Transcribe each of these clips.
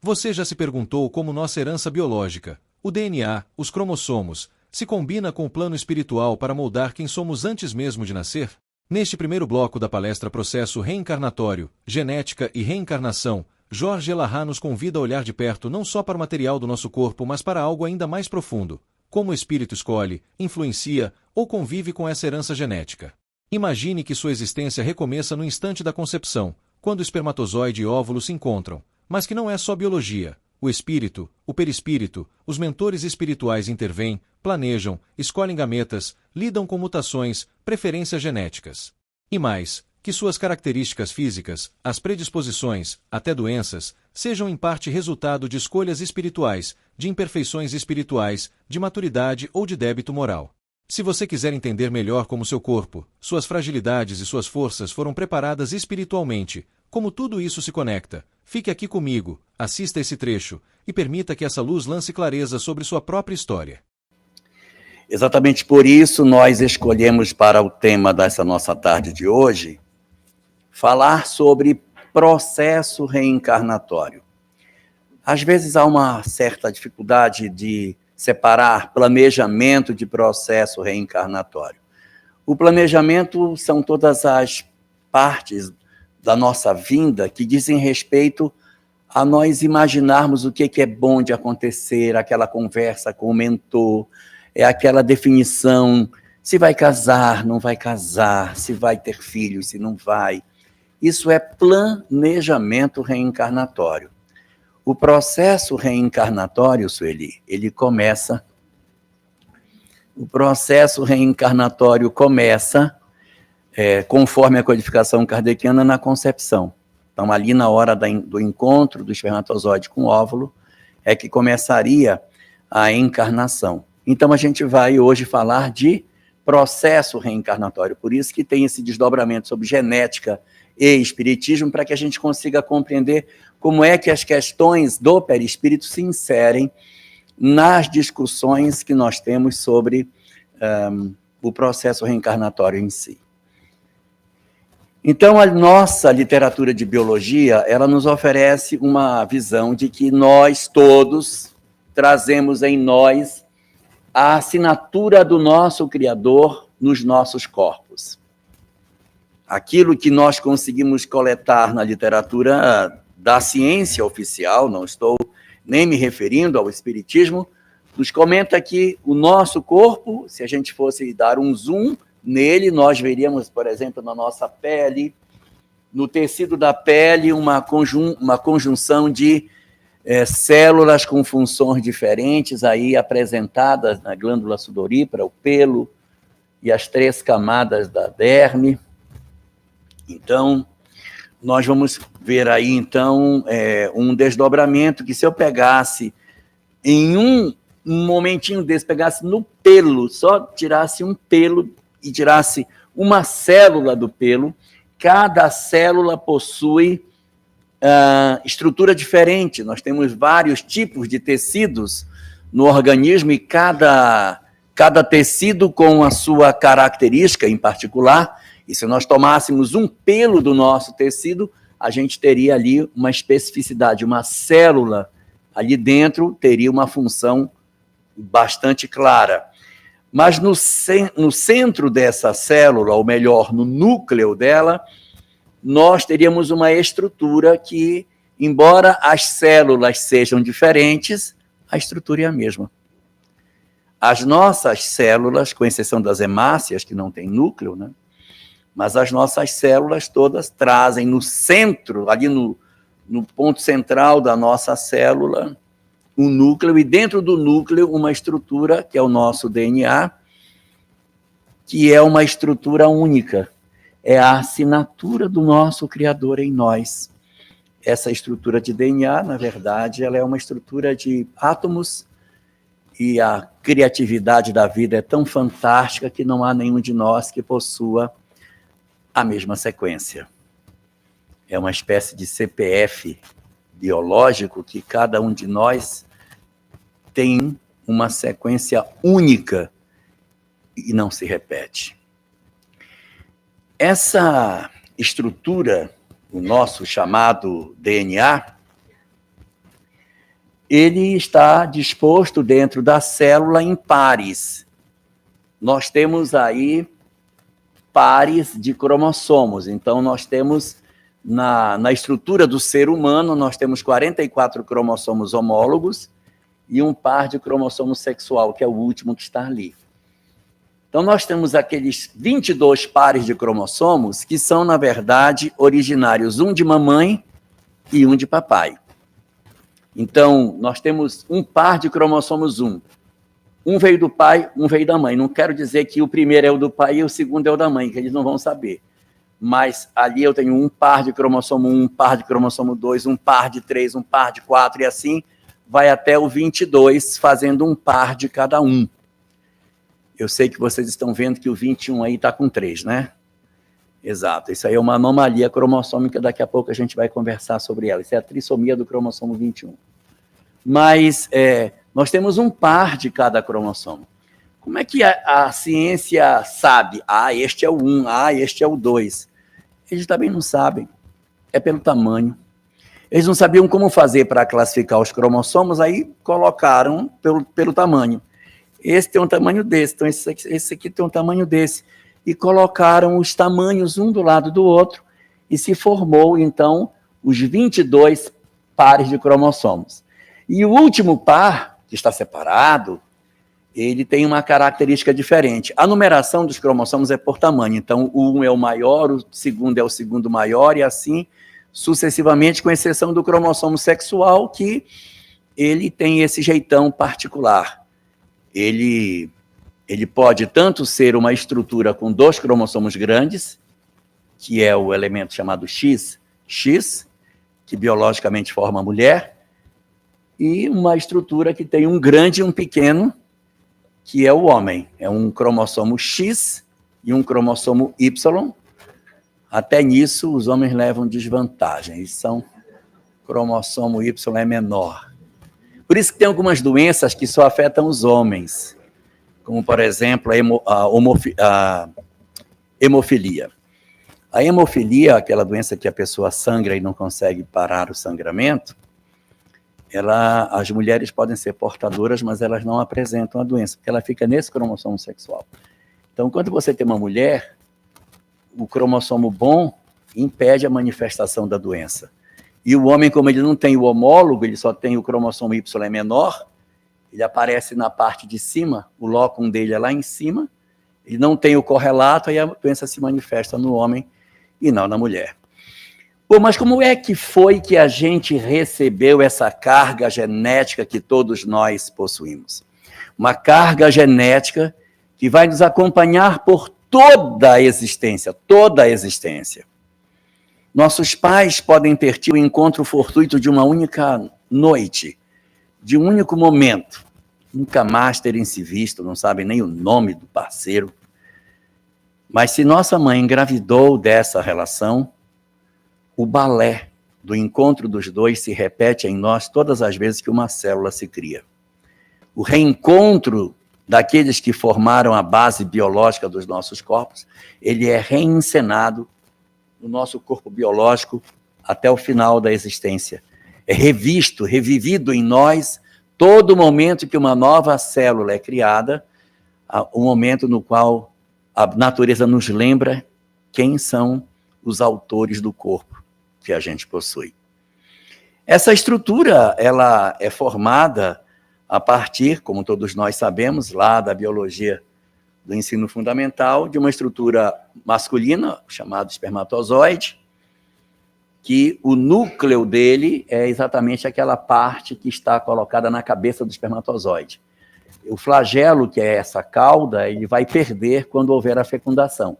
Você já se perguntou como nossa herança biológica, o DNA, os cromossomos, se combina com o plano espiritual para moldar quem somos antes mesmo de nascer? Neste primeiro bloco da palestra Processo Reencarnatório, Genética e Reencarnação, Jorge Elahá nos convida a olhar de perto não só para o material do nosso corpo, mas para algo ainda mais profundo: como o espírito escolhe, influencia ou convive com essa herança genética. Imagine que sua existência recomeça no instante da concepção, quando o espermatozoide e óvulo se encontram, mas que não é só biologia. O espírito, o perispírito, os mentores espirituais intervêm, planejam, escolhem gametas, lidam com mutações, preferências genéticas. E mais, que suas características físicas, as predisposições, até doenças, sejam em parte resultado de escolhas espirituais, de imperfeições espirituais, de maturidade ou de débito moral. Se você quiser entender melhor como seu corpo, suas fragilidades e suas forças foram preparadas espiritualmente, como tudo isso se conecta, fique aqui comigo, assista esse trecho e permita que essa luz lance clareza sobre sua própria história. Exatamente por isso nós escolhemos para o tema dessa nossa tarde de hoje falar sobre processo reencarnatório. Às vezes há uma certa dificuldade de separar planejamento de processo reencarnatório. O planejamento são todas as partes da nossa vinda que dizem respeito a nós imaginarmos o que é bom de acontecer, aquela conversa com o mentor, é aquela definição, se vai casar, não vai casar, se vai ter filhos, se não vai. Isso é planejamento reencarnatório. O processo reencarnatório, Sueli, ele começa... O processo reencarnatório começa, conforme a codificação kardeciana, na concepção. Então, ali na hora do encontro do espermatozoide com o óvulo, é que começaria a encarnação. Então, a gente vai hoje falar de processo reencarnatório. Por isso que tem esse desdobramento sobre genética e espiritismo, para que a gente consiga compreender como é que as questões do perispírito se inserem nas discussões que nós temos sobre o processo reencarnatório em si. Então, a nossa literatura de biologia, ela nos oferece uma visão de que nós todos trazemos em nós a assinatura do nosso Criador nos nossos corpos. Aquilo que nós conseguimos coletar na literatura da ciência oficial, não estou nem me referindo ao espiritismo, nos comenta que o nosso corpo, se a gente fosse dar um zoom nele, nós veríamos, por exemplo, na nossa pele, no tecido da pele, uma conjunção de células com funções diferentes, aí apresentadas na glândula sudorípara, o pelo e as 3 camadas da derme. Então, nós vamos ver aí, então, um desdobramento que, se eu pegasse em um momentinho desse, pegasse no pelo, só tirasse um pelo e tirasse uma célula do pelo, cada célula possui estrutura diferente. Nós temos vários tipos de tecidos no organismo e cada tecido com a sua característica em particular. E se nós tomássemos um pelo do nosso tecido, a gente teria ali uma especificidade, uma célula ali dentro teria uma função bastante clara. Mas no centro dessa célula, ou melhor, no núcleo dela, nós teríamos uma estrutura que, embora as células sejam diferentes, a estrutura é a mesma. As nossas células, com exceção das hemácias, que não têm núcleo, né? Mas as nossas células todas trazem no centro, ali no ponto central da nossa célula, um núcleo, e dentro do núcleo uma estrutura, que é o nosso DNA, que é uma estrutura única. É a assinatura do nosso Criador em nós. Essa estrutura de DNA, na verdade, ela é uma estrutura de átomos, e a criatividade da vida é tão fantástica que não há nenhum de nós que possua a mesma sequência. É uma espécie de CPF biológico que cada um de nós tem uma sequência única e não se repete. Essa estrutura, o nosso chamado DNA, ele está disposto dentro da célula em pares. Nós temos aí pares de cromossomos. Então, nós temos, na estrutura do ser humano, nós temos 44 cromossomos homólogos e um par de cromossomo sexual, que é o último que está ali. Então, nós temos aqueles 22 pares de cromossomos que são, na verdade, originários, um de mamãe e um de papai. Então, nós temos um par de cromossomos 1. Um veio do pai, um veio da mãe. Não quero dizer que o primeiro é o do pai e o segundo é o da mãe, que eles não vão saber. Mas ali eu tenho um par de cromossomo 1, um par de cromossomo 2, um par de 3, um par de 4, e assim vai até o 22, fazendo um par de cada um. Eu sei que vocês estão vendo que o 21 aí está com 3, né? Exato. Isso aí é uma anomalia cromossômica, daqui a pouco a gente vai conversar sobre ela. Isso é a trissomia do cromossomo 21. Mas nós temos um par de cada cromossomo. Como é que a ciência sabe? Este é o 1, este é o 2. Eles também não sabem. É pelo tamanho. Eles não sabiam como fazer para classificar os cromossomos, aí colocaram pelo tamanho. Esse tem um tamanho desse, então esse aqui tem um tamanho desse. E colocaram os tamanhos um do lado do outro, e se formou, então, os 22 pares de cromossomos. E o último par, que está separado, ele tem uma característica diferente. A numeração dos cromossomos é por tamanho. Então, o 1 é o maior, o segundo é o segundo maior, e assim sucessivamente, com exceção do cromossomo sexual, que ele tem esse jeitão particular. Ele pode tanto ser uma estrutura com 2 cromossomos grandes, que é o elemento chamado X, que biologicamente forma a mulher, e uma estrutura que tem um grande e um pequeno, que é o homem. É um cromossomo X e um cromossomo Y. Até nisso, os homens levam desvantagem. Eles são cromossomo Y é menor. Por isso que tem algumas doenças que só afetam os homens, como, por exemplo, a hemofilia. A hemofilia, aquela doença que a pessoa sangra e não consegue parar o sangramento, as mulheres podem ser portadoras, mas elas não apresentam a doença, porque ela fica nesse cromossomo sexual. Então, quando você tem uma mulher, o cromossomo bom impede a manifestação da doença. E o homem, como ele não tem o homólogo, ele só tem o cromossomo Y é menor, ele aparece na parte de cima, o lócum dele é lá em cima, ele não tem o correlato, aí a doença se manifesta no homem e não na mulher. Bom, mas como é que foi que a gente recebeu essa carga genética que todos nós possuímos? Uma carga genética que vai nos acompanhar por toda a existência, toda a existência. Nossos pais podem ter tido o encontro fortuito de uma única noite, de um único momento, nunca mais terem se visto, não sabem nem o nome do parceiro. Mas se nossa mãe engravidou dessa relação, o balé do encontro dos dois se repete em nós todas as vezes que uma célula se cria. O reencontro daqueles que formaram a base biológica dos nossos corpos, ele é reencenado no nosso corpo biológico até o final da existência. É revisto, revivido em nós todo momento que uma nova célula é criada, o momento no qual a natureza nos lembra quem são os autores do corpo que a gente possui. Essa estrutura, ela é formada a partir, como todos nós sabemos, lá da biologia do ensino fundamental, de uma estrutura masculina, chamada espermatozoide, que o núcleo dele é exatamente aquela parte que está colocada na cabeça do espermatozoide. O flagelo, que é essa cauda, ele vai perder quando houver a fecundação.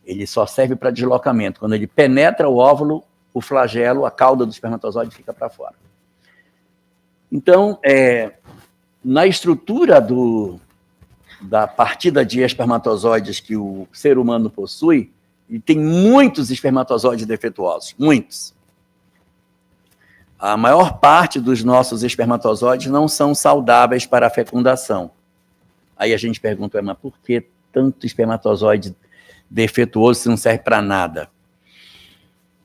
Ele só serve para deslocamento. Quando ele penetra o óvulo, o flagelo, a cauda do espermatozoide fica para fora. Então, na estrutura da partida de espermatozoides que o ser humano possui, ele tem muitos espermatozoides defeituosos, muitos. A maior parte dos nossos espermatozoides não são saudáveis para a fecundação. Aí a gente pergunta, mas por que tanto espermatozoide defeituoso se não serve para nada?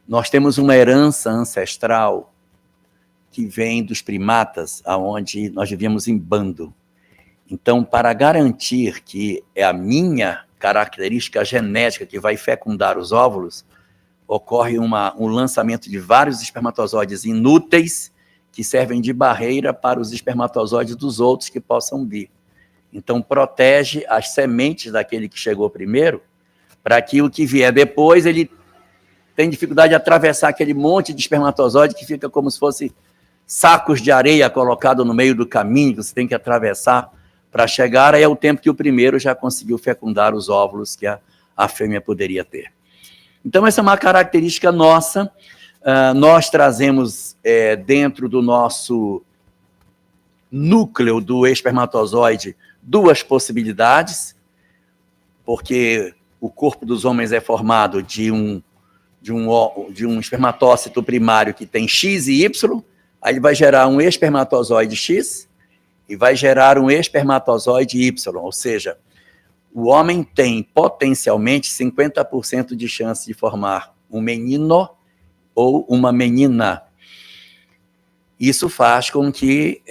Nós temos uma herança ancestral que vem dos primatas, onde nós vivíamos em bando. Então, para garantir que é a minha característica genética que vai fecundar os óvulos, ocorre um lançamento de vários espermatozoides inúteis que servem de barreira para os espermatozoides dos outros que possam vir. Então, protege as sementes daquele que chegou primeiro, para que o que vier depois, ele tem dificuldade de atravessar aquele monte de espermatozoide que fica como se fosse sacos de areia colocados no meio do caminho, que você tem que atravessar para chegar, aí é o tempo que o primeiro já conseguiu fecundar os óvulos que a fêmea poderia ter. Então, essa é uma característica nossa. Nós trazemos dentro do nosso núcleo do espermatozoide 2 possibilidades, porque o corpo dos homens é formado de um espermatócito primário que tem X e Y, aí ele vai gerar um espermatozoide X e vai gerar um espermatozoide Y, ou seja, o homem tem potencialmente 50% de chance de formar um menino ou uma menina. Isso faz com que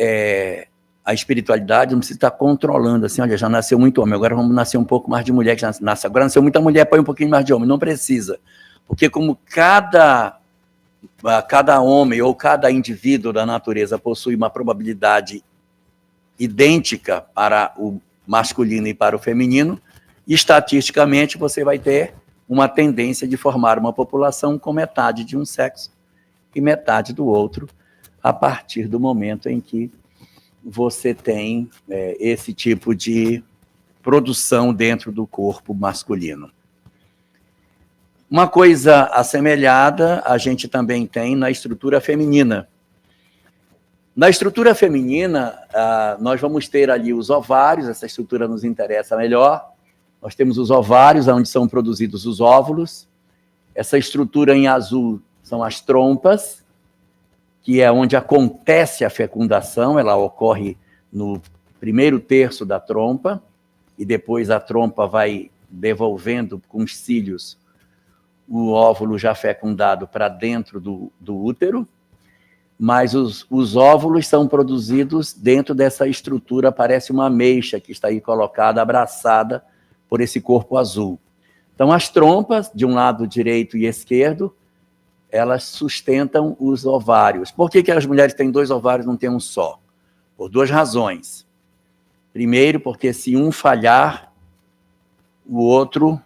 a espiritualidade não precisa estar controlando, assim, olha, já nasceu muito homem, agora vamos nascer um pouco mais de mulher, que já nasce, agora nasceu muita mulher, põe um pouquinho mais de homem, não precisa. Porque como cada homem ou cada indivíduo da natureza possui uma probabilidade idêntica para o masculino e para o feminino, estatisticamente você vai ter uma tendência de formar uma população com metade de um sexo e metade do outro, a partir do momento em que você tem esse tipo de produção dentro do corpo masculino. Uma coisa assemelhada a gente também tem na estrutura feminina. Na estrutura feminina, nós vamos ter ali os ovários, essa estrutura nos interessa melhor. Nós temos os ovários, onde são produzidos os óvulos. Essa estrutura em azul são as trompas, que é onde acontece a fecundação, ela ocorre no primeiro terço da trompa, e depois a trompa vai devolvendo com os cílios o óvulo já fecundado para dentro do útero, mas os óvulos são produzidos dentro dessa estrutura, parece uma ameixa que está aí colocada, abraçada por esse corpo azul. Então, as trompas, de um lado direito e esquerdo, elas sustentam os ovários. Por que as mulheres têm 2 ovários e não têm um só? Por 2 razões. Primeiro, porque se um falhar, o outro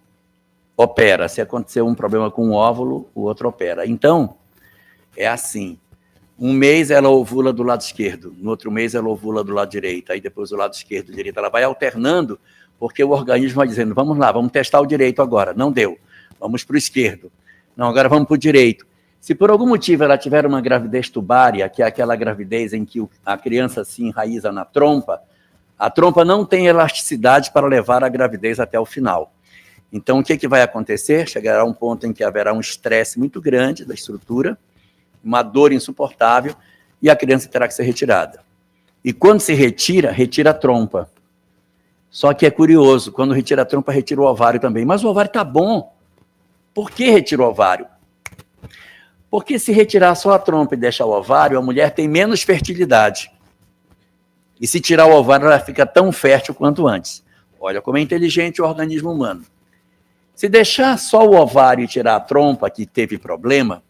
opera. Se acontecer um problema com o óvulo, o outro opera. Então, é assim. Um mês ela ovula do lado esquerdo, no outro mês ela ovula do lado direito, aí depois do lado esquerdo, direito. Ela vai alternando, porque o organismo vai dizendo, vamos lá, vamos testar o direito agora. Não deu. Vamos para o esquerdo. Não, agora vamos para o direito. Se por algum motivo ela tiver uma gravidez tubária, que é aquela gravidez em que a criança se enraiza na trompa, a trompa não tem elasticidade para levar a gravidez até o final. Então, o que vai acontecer? Chegará um ponto em que haverá um estresse muito grande da estrutura, uma dor insuportável, e a criança terá que ser retirada. E quando se retira, retira a trompa. Só que é curioso, quando retira a trompa, retira o ovário também. Mas o ovário está bom. Por que retira o ovário? Porque se retirar só a trompa e deixar o ovário, a mulher tem menos fertilidade. E se tirar o ovário, ela fica tão fértil quanto antes. Olha como é inteligente o organismo humano. Se deixar só o ovário e tirar a trompa, que teve problema,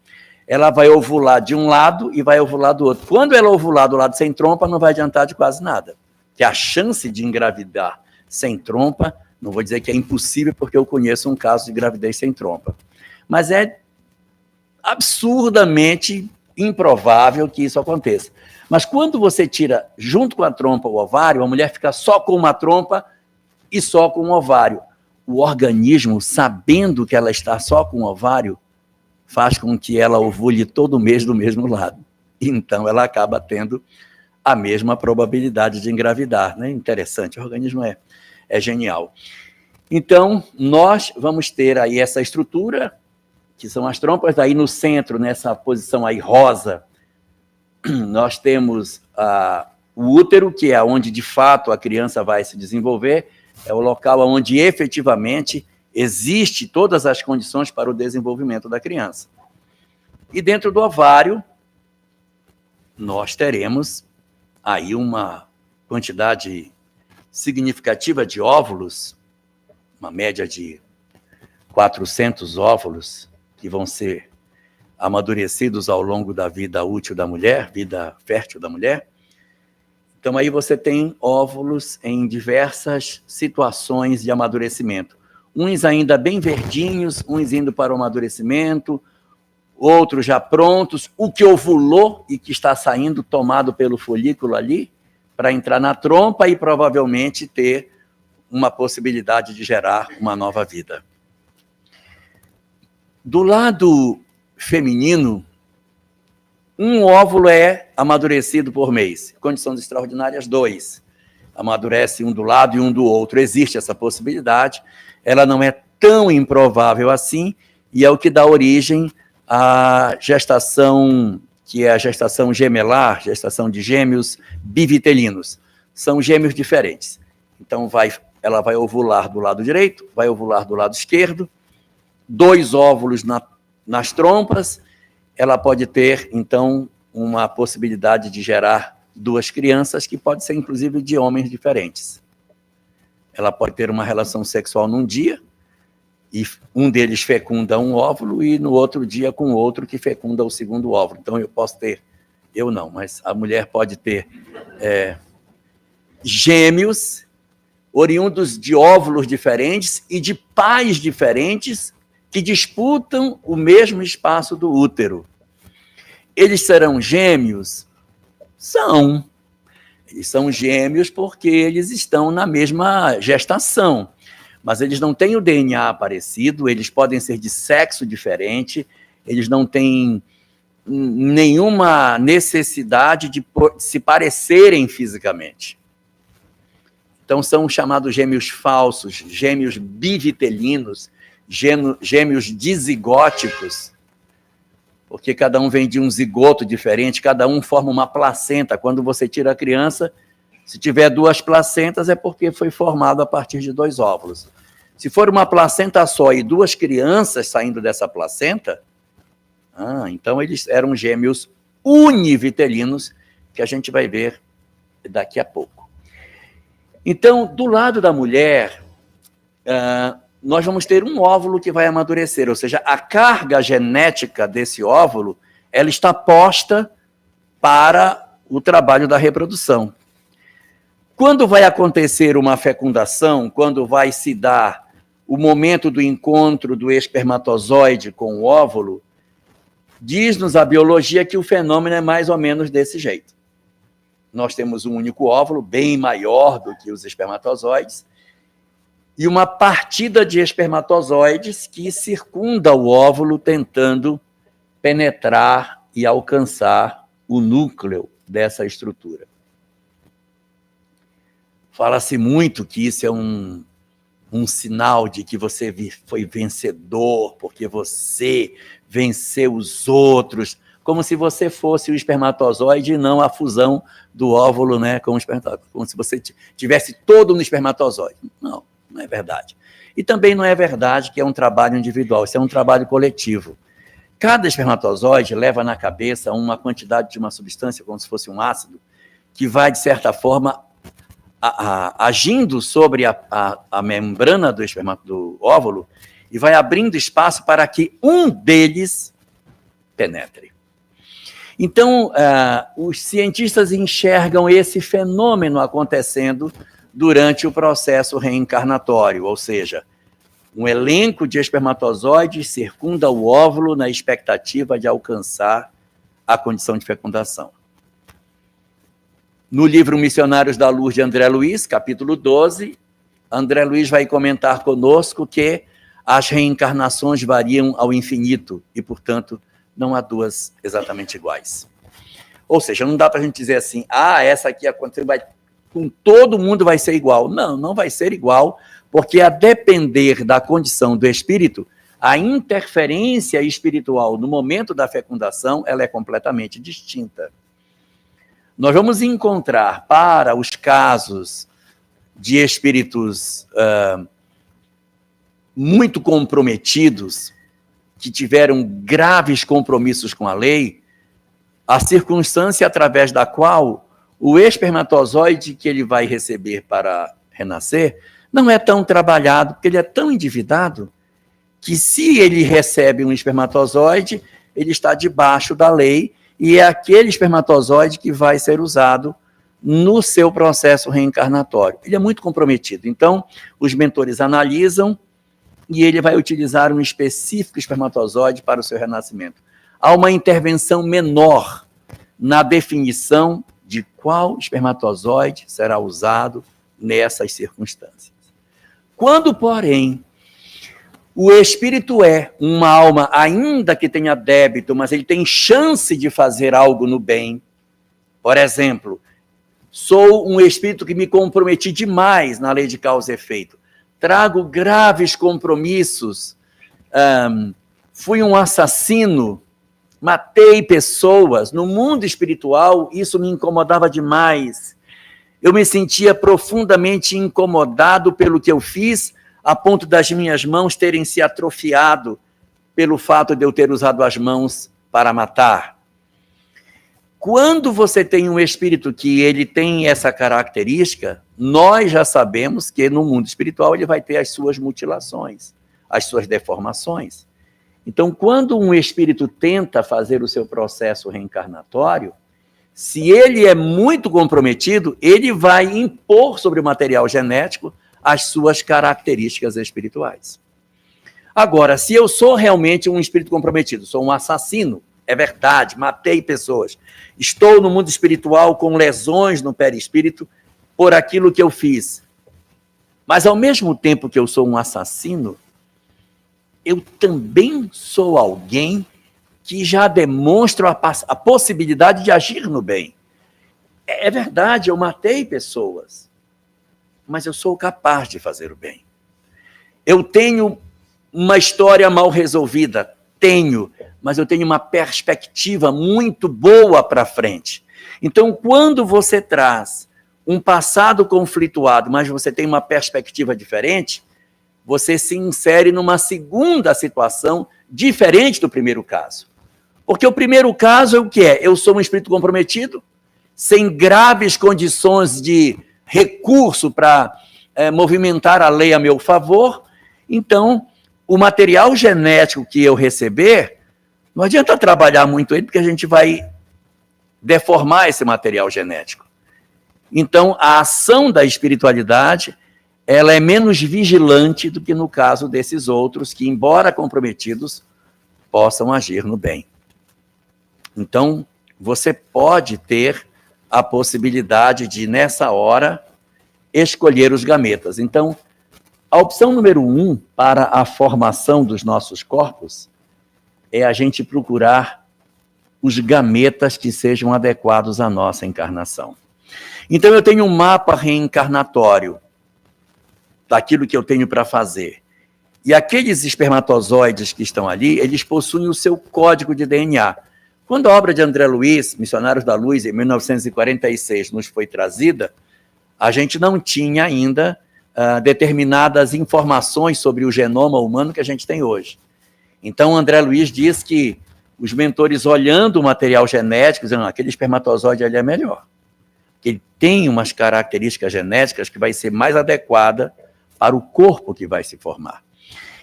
ela vai ovular de um lado e vai ovular do outro. Quando ela ovular do lado sem trompa, não vai adiantar de quase nada. Que a chance de engravidar sem trompa, não vou dizer que é impossível, porque eu conheço um caso de gravidez sem trompa. Mas é absurdamente improvável que isso aconteça. Mas quando você tira junto com a trompa o ovário, a mulher fica só com uma trompa e só com o ovário. O organismo, sabendo que ela está só com o ovário, faz com que ela ovule todo mês do mesmo lado. Então, ela acaba tendo a mesma probabilidade de engravidar. Né? Interessante, o organismo é genial. Então, nós vamos ter aí essa estrutura, que são as trompas, aí no centro, nessa posição aí rosa, nós temos o útero, que é onde, de fato, a criança vai se desenvolver, é o local onde, efetivamente, existe todas as condições para o desenvolvimento da criança. E dentro do ovário, nós teremos aí uma quantidade significativa de óvulos, uma média de 400 óvulos que vão ser amadurecidos ao longo da vida útil da mulher, vida fértil da mulher. Então, aí você tem óvulos em diversas situações de amadurecimento. Uns ainda bem verdinhos, uns indo para o amadurecimento, outros já prontos, o que ovulou e que está saindo tomado pelo folículo ali, para entrar na trompa e provavelmente ter uma possibilidade de gerar uma nova vida. Do lado feminino, um óvulo é amadurecido por mês. Condições extraordinárias, 2. Amadurece um do lado e um do outro. Existe essa possibilidade. Ela não é tão improvável assim, e é o que dá origem à gestação, que é a gestação gemelar, gestação de gêmeos bivitelinos. São gêmeos diferentes. Então, ela vai ovular do lado direito, vai ovular do lado esquerdo, 2 óvulos nas trompas. Ela pode ter, então, uma possibilidade de gerar 2 crianças, que pode ser, inclusive, de homens diferentes. Ela pode ter uma relação sexual num dia, e um deles fecunda um óvulo, e no outro dia com outro que fecunda o segundo óvulo. Então, eu posso ter, eu não, mas a mulher pode ter gêmeos, oriundos de óvulos diferentes e de pais diferentes, que disputam o mesmo espaço do útero. Eles serão gêmeos? São. Eles são gêmeos porque eles estão na mesma gestação, mas eles não têm o DNA parecido, eles podem ser de sexo diferente, eles não têm nenhuma necessidade de se parecerem fisicamente. Então, são chamados gêmeos falsos, gêmeos bivitelinos, gêmeos dizigóticos, porque cada um vem de um zigoto diferente, cada um forma uma placenta. Quando você tira a criança, se tiver 2 placentas, é porque foi formado a partir de 2 óvulos. Se for uma placenta só e 2 crianças saindo dessa placenta, então eles eram gêmeos univitelinos, que a gente vai ver daqui a pouco. Então, do lado da mulher, nós vamos ter um óvulo que vai amadurecer, ou seja, a carga genética desse óvulo, ela está posta para o trabalho da reprodução. Quando vai acontecer uma fecundação, quando vai se dar o momento do encontro do espermatozoide com o óvulo, diz-nos a biologia que o fenômeno é mais ou menos desse jeito. Nós temos um único óvulo, bem maior do que os espermatozoides, e uma partida de espermatozoides que circunda o óvulo, tentando penetrar e alcançar o núcleo dessa estrutura. Fala-se muito que isso é um sinal de que você foi vencedor, porque você venceu os outros, como se você fosse o espermatozoide e não a fusão do óvulo, né, com o espermatozoide, como se você tivesse todo no espermatozoide. Não é verdade. E também não é verdade que é um trabalho individual, isso é um trabalho coletivo. Cada espermatozoide leva na cabeça uma quantidade de uma substância, como se fosse um ácido, que vai, de certa forma, agindo sobre a membrana do óvulo e vai abrindo espaço para que um deles penetre. Então, os cientistas enxergam esse fenômeno acontecendo durante o processo reencarnatório, ou seja, um elenco de espermatozoides circunda o óvulo na expectativa de alcançar a condição de fecundação. No livro Missionários da Luz, de André Luiz, capítulo 12, André Luiz vai comentar conosco que as reencarnações variam ao infinito e, portanto, não há 2 exatamente iguais. Ou seja, não dá para a gente dizer assim, essa aqui aconteceu, com todo mundo vai ser igual. Não, não vai ser igual, porque a depender da condição do espírito, a interferência espiritual no momento da fecundação, ela é completamente distinta. Nós vamos encontrar, para os casos de espíritos muito comprometidos, que tiveram graves compromissos com a lei, a circunstância através da qual o espermatozoide que ele vai receber para renascer não é tão trabalhado, porque ele é tão endividado, que se ele recebe um espermatozoide, ele está debaixo da lei, e é aquele espermatozoide que vai ser usado no seu processo reencarnatório. Ele é muito comprometido. Então, os mentores analisam e ele vai utilizar um específico espermatozoide para o seu renascimento. Há uma intervenção menor na definição de qual espermatozoide será usado nessas circunstâncias. Quando, porém, o espírito é uma alma, ainda que tenha débito, mas ele tem chance de fazer algo no bem. Por exemplo, sou um espírito que me comprometi demais na lei de causa e efeito. Trago graves compromissos. Fui um assassino, matei pessoas. No mundo espiritual, isso me incomodava demais. Eu me sentia profundamente incomodado pelo que eu fiz, a ponto das minhas mãos terem se atrofiado pelo fato de eu ter usado as mãos para matar. Quando você tem um espírito que ele tem essa característica, nós já sabemos que no mundo espiritual ele vai ter as suas mutilações, as suas deformações. Então, quando um espírito tenta fazer o seu processo reencarnatório, se ele é muito comprometido, ele vai impor sobre o material genético as suas características espirituais. Agora, se eu sou realmente um espírito comprometido, sou um assassino, é verdade, matei pessoas, estou no mundo espiritual com lesões no perispírito por aquilo que eu fiz, mas ao mesmo tempo que eu sou um assassino, eu também sou alguém que já demonstra a possibilidade de agir no bem. É verdade, eu matei pessoas, mas eu sou capaz de fazer o bem. Eu tenho uma história mal resolvida, tenho, mas eu tenho uma perspectiva muito boa para frente. Então, quando você traz um passado conflituado, mas você tem uma perspectiva diferente, você se insere numa segunda situação diferente do primeiro caso. Porque o primeiro caso é o que é? Eu sou um espírito comprometido, sem graves condições de recurso para movimentar a lei a meu favor. Então, o material genético que eu receber, não adianta trabalhar muito ele, porque a gente vai deformar esse material genético. Então, a ação da espiritualidade, ela é menos vigilante do que no caso desses outros, que, embora comprometidos, possam agir no bem. Então, você pode ter a possibilidade de, nessa hora, escolher os gametas. Então, a opção número 1 para a formação dos nossos corpos é a gente procurar os gametas que sejam adequados à nossa encarnação. Então, eu tenho um mapa reencarnatório daquilo que eu tenho para fazer. E aqueles espermatozoides que estão ali, eles possuem o seu código de DNA. Quando a obra de André Luiz, Missionários da Luz, em 1946, nos foi trazida, a gente não tinha ainda determinadas informações sobre o genoma humano que a gente tem hoje. Então, André Luiz diz que os mentores, olhando o material genético, dizendo, aquele espermatozoide ali é melhor. Que ele tem umas características genéticas que vai ser mais adequada para o corpo que vai se formar.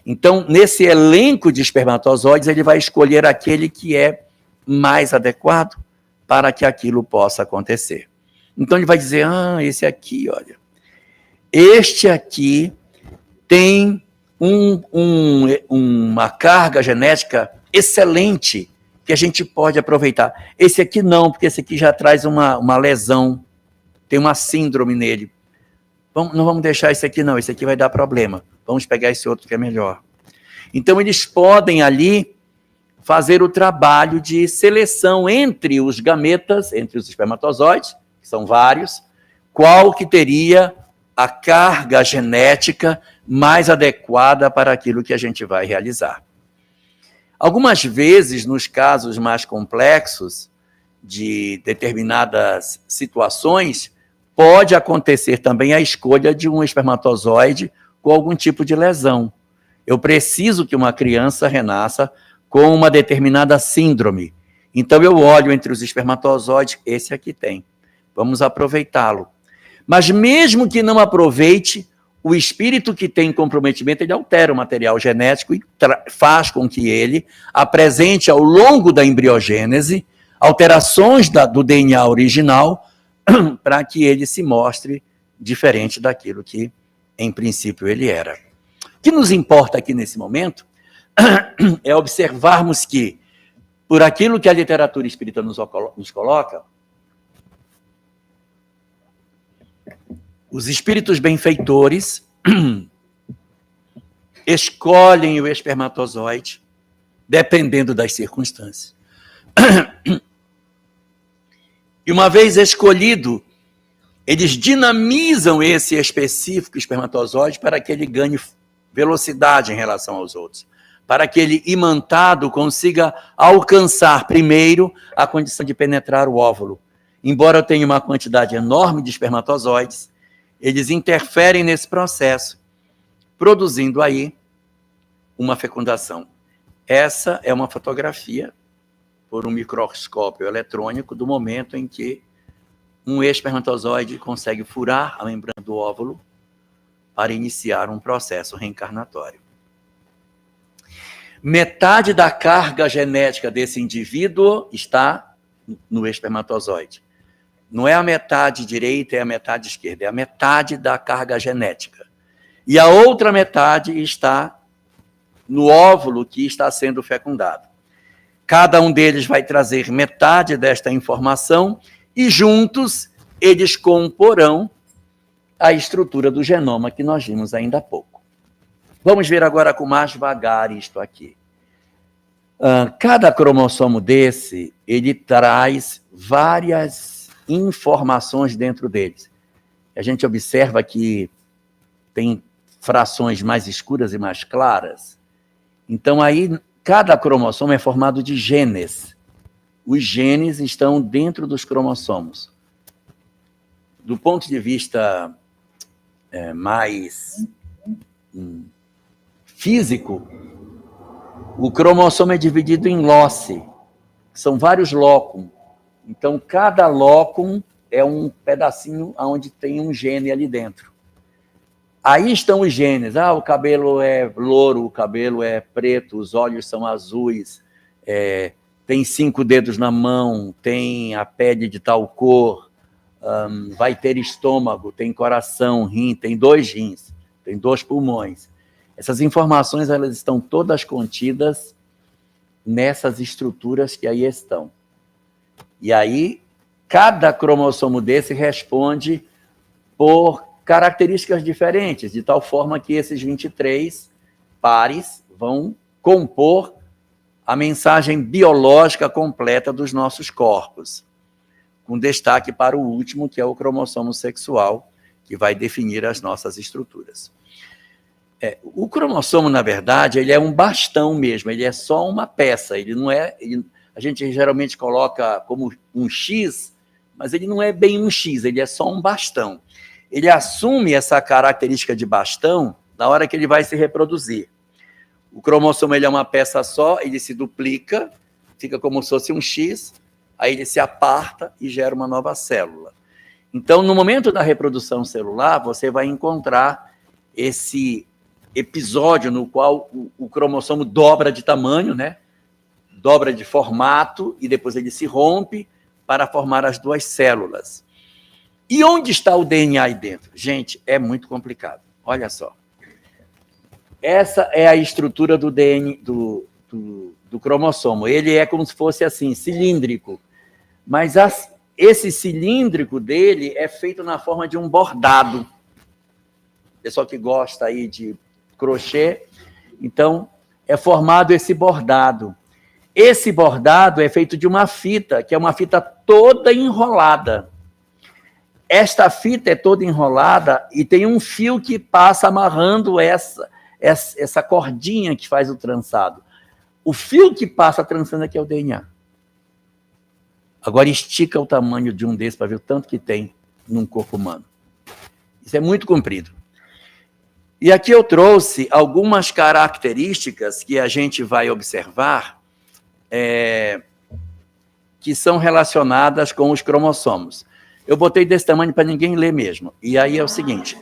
Então, nesse elenco de espermatozoides, ele vai escolher aquele que é mais adequado para que aquilo possa acontecer. Então, ele vai dizer, esse aqui, olha, este aqui tem uma carga genética excelente que a gente pode aproveitar. Esse aqui não, porque esse aqui já traz uma lesão, tem uma síndrome nele. Não vamos deixar esse aqui não, esse aqui vai dar problema. Vamos pegar esse outro que é melhor. Então, eles podem ali fazer o trabalho de seleção entre os gametas, entre os espermatozoides, que são vários, qual que teria a carga genética mais adequada para aquilo que a gente vai realizar. Algumas vezes, nos casos mais complexos de determinadas situações, pode acontecer também a escolha de um espermatozoide com algum tipo de lesão. Eu preciso que uma criança renasça com uma determinada síndrome. Então, eu olho entre os espermatozoides, esse aqui tem. Vamos aproveitá-lo. Mas mesmo que não aproveite, o espírito que tem comprometimento, ele altera o material genético e faz com que ele apresente ao longo da embriogênese alterações do DNA original para que ele se mostre diferente daquilo que, em princípio, ele era. O que nos importa aqui nesse momento é observarmos que, por aquilo que a literatura espírita nos coloca, os espíritos benfeitores escolhem o espermatozoide dependendo das circunstâncias. E uma vez escolhido, eles dinamizam esse específico espermatozoide para que ele ganhe velocidade em relação aos outros, para que ele, imantado, consiga alcançar primeiro a condição de penetrar o óvulo. Embora eu tenha uma quantidade enorme de espermatozoides, eles interferem nesse processo, produzindo aí uma fecundação. Essa é uma fotografia por um microscópio eletrônico do momento em que um espermatozoide consegue furar a membrana do óvulo para iniciar um processo reencarnatório. Metade da carga genética desse indivíduo está no espermatozoide. Não é a metade direita, é a metade esquerda, é a metade da carga genética. E a outra metade está no óvulo que está sendo fecundado. Cada um deles vai trazer metade desta informação e juntos eles comporão a estrutura do genoma que nós vimos ainda há pouco. Vamos ver agora com mais devagar isto aqui. Cada cromossomo desse, ele traz várias informações dentro deles. A gente observa que tem frações mais escuras e mais claras. Então, aí, cada cromossomo é formado de genes. Os genes estão dentro dos cromossomos. Do ponto de vista mais físico, o cromossomo é dividido em loci, que são vários lóculos. Então, cada lóculo é um pedacinho onde tem um gene ali dentro. Aí estão os genes. O cabelo é louro, o cabelo é preto, os olhos são azuis, tem 5 dedos na mão, tem a pele de tal cor, vai ter estômago, tem coração, rim, tem 2 rins, tem 2 pulmões. Essas informações, elas estão todas contidas nessas estruturas que aí estão. E aí, cada cromossomo desse responde por características diferentes, de tal forma que esses 23 pares vão compor a mensagem biológica completa dos nossos corpos, com destaque para o último, que é o cromossomo sexual, que vai definir as nossas estruturas. O cromossomo, na verdade, ele é um bastão mesmo, ele é só uma peça, ele não é... a gente geralmente coloca como um X, mas ele não é bem um X, ele é só um bastão. Ele assume essa característica de bastão na hora que ele vai se reproduzir. O cromossomo, ele é uma peça só, ele se duplica, fica como se fosse um X, aí ele se aparta e gera uma nova célula. Então, no momento da reprodução celular, você vai encontrar esse episódio no qual o cromossomo dobra de tamanho, né? Dobra de formato e depois ele se rompe para formar as 2 células. E onde está o DNA aí dentro? Gente, é muito complicado. Olha só. Essa é a estrutura do DNA, do cromossomo. Ele é como se fosse assim, cilíndrico. Mas esse cilíndrico dele é feito na forma de um bordado. Pessoal que gosta aí de crochê, então é formado esse bordado. Esse bordado é feito de uma fita, que é uma fita toda enrolada. Esta fita é toda enrolada e tem um fio que passa amarrando essa cordinha que faz o trançado. O fio que passa trançando aqui é o DNA. Agora estica o tamanho de um desses para ver o tanto que tem num corpo humano. Isso é muito comprido. E aqui eu trouxe algumas características que a gente vai observar que são relacionadas com os cromossomos. Eu botei desse tamanho para ninguém ler mesmo. E aí é o seguinte.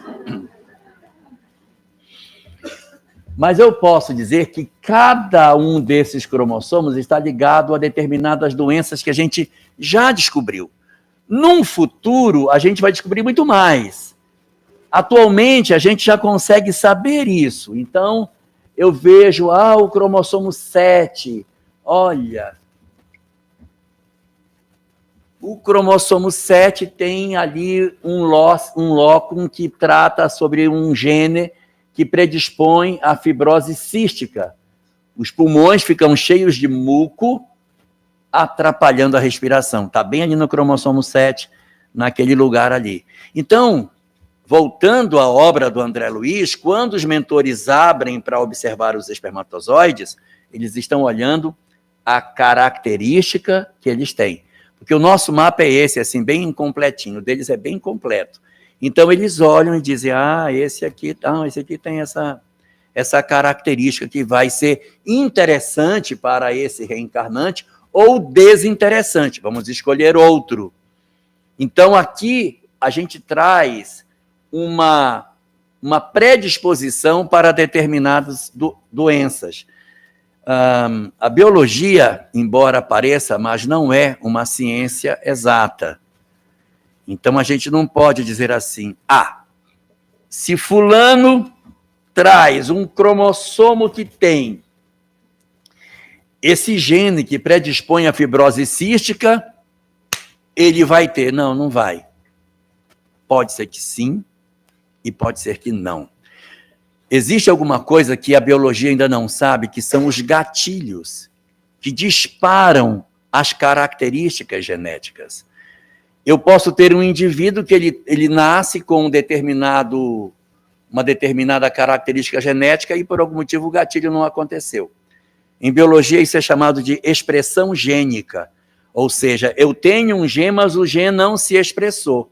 Mas eu posso dizer que cada um desses cromossomos está ligado a determinadas doenças que a gente já descobriu. Num futuro, a gente vai descobrir muito mais. Atualmente, a gente já consegue saber isso. Então, eu vejo, o cromossomo 7, olha, o cromossomo 7 tem ali um lóculo que trata sobre um gene que predispõe à fibrose cística. Os pulmões ficam cheios de muco, atrapalhando a respiração. Está bem ali no cromossomo 7, naquele lugar ali. Então, voltando à obra do André Luiz, quando os mentores abrem para observar os espermatozoides, eles estão olhando a característica que eles têm. Porque o nosso mapa é esse, assim, bem incompletinho, o deles é bem completo. Então, eles olham e dizem, esse aqui tem essa característica que vai ser interessante para esse reencarnante ou desinteressante. Vamos escolher outro. Então, aqui, a gente traz uma predisposição para determinadas doenças. A biologia, embora pareça, mas não é uma ciência exata. Então, a gente não pode dizer assim, se fulano traz um cromossomo que tem esse gene que predispõe à fibrose cística, ele vai ter. Não, não vai. Pode ser que sim e pode ser que não. Existe alguma coisa que a biologia ainda não sabe, que são os gatilhos que disparam as características genéticas. Eu posso ter um indivíduo que ele nasce com uma determinada característica genética e por algum motivo o gatilho não aconteceu. Em biologia isso é chamado de expressão gênica, ou seja, eu tenho um gene, mas o gene não se expressou.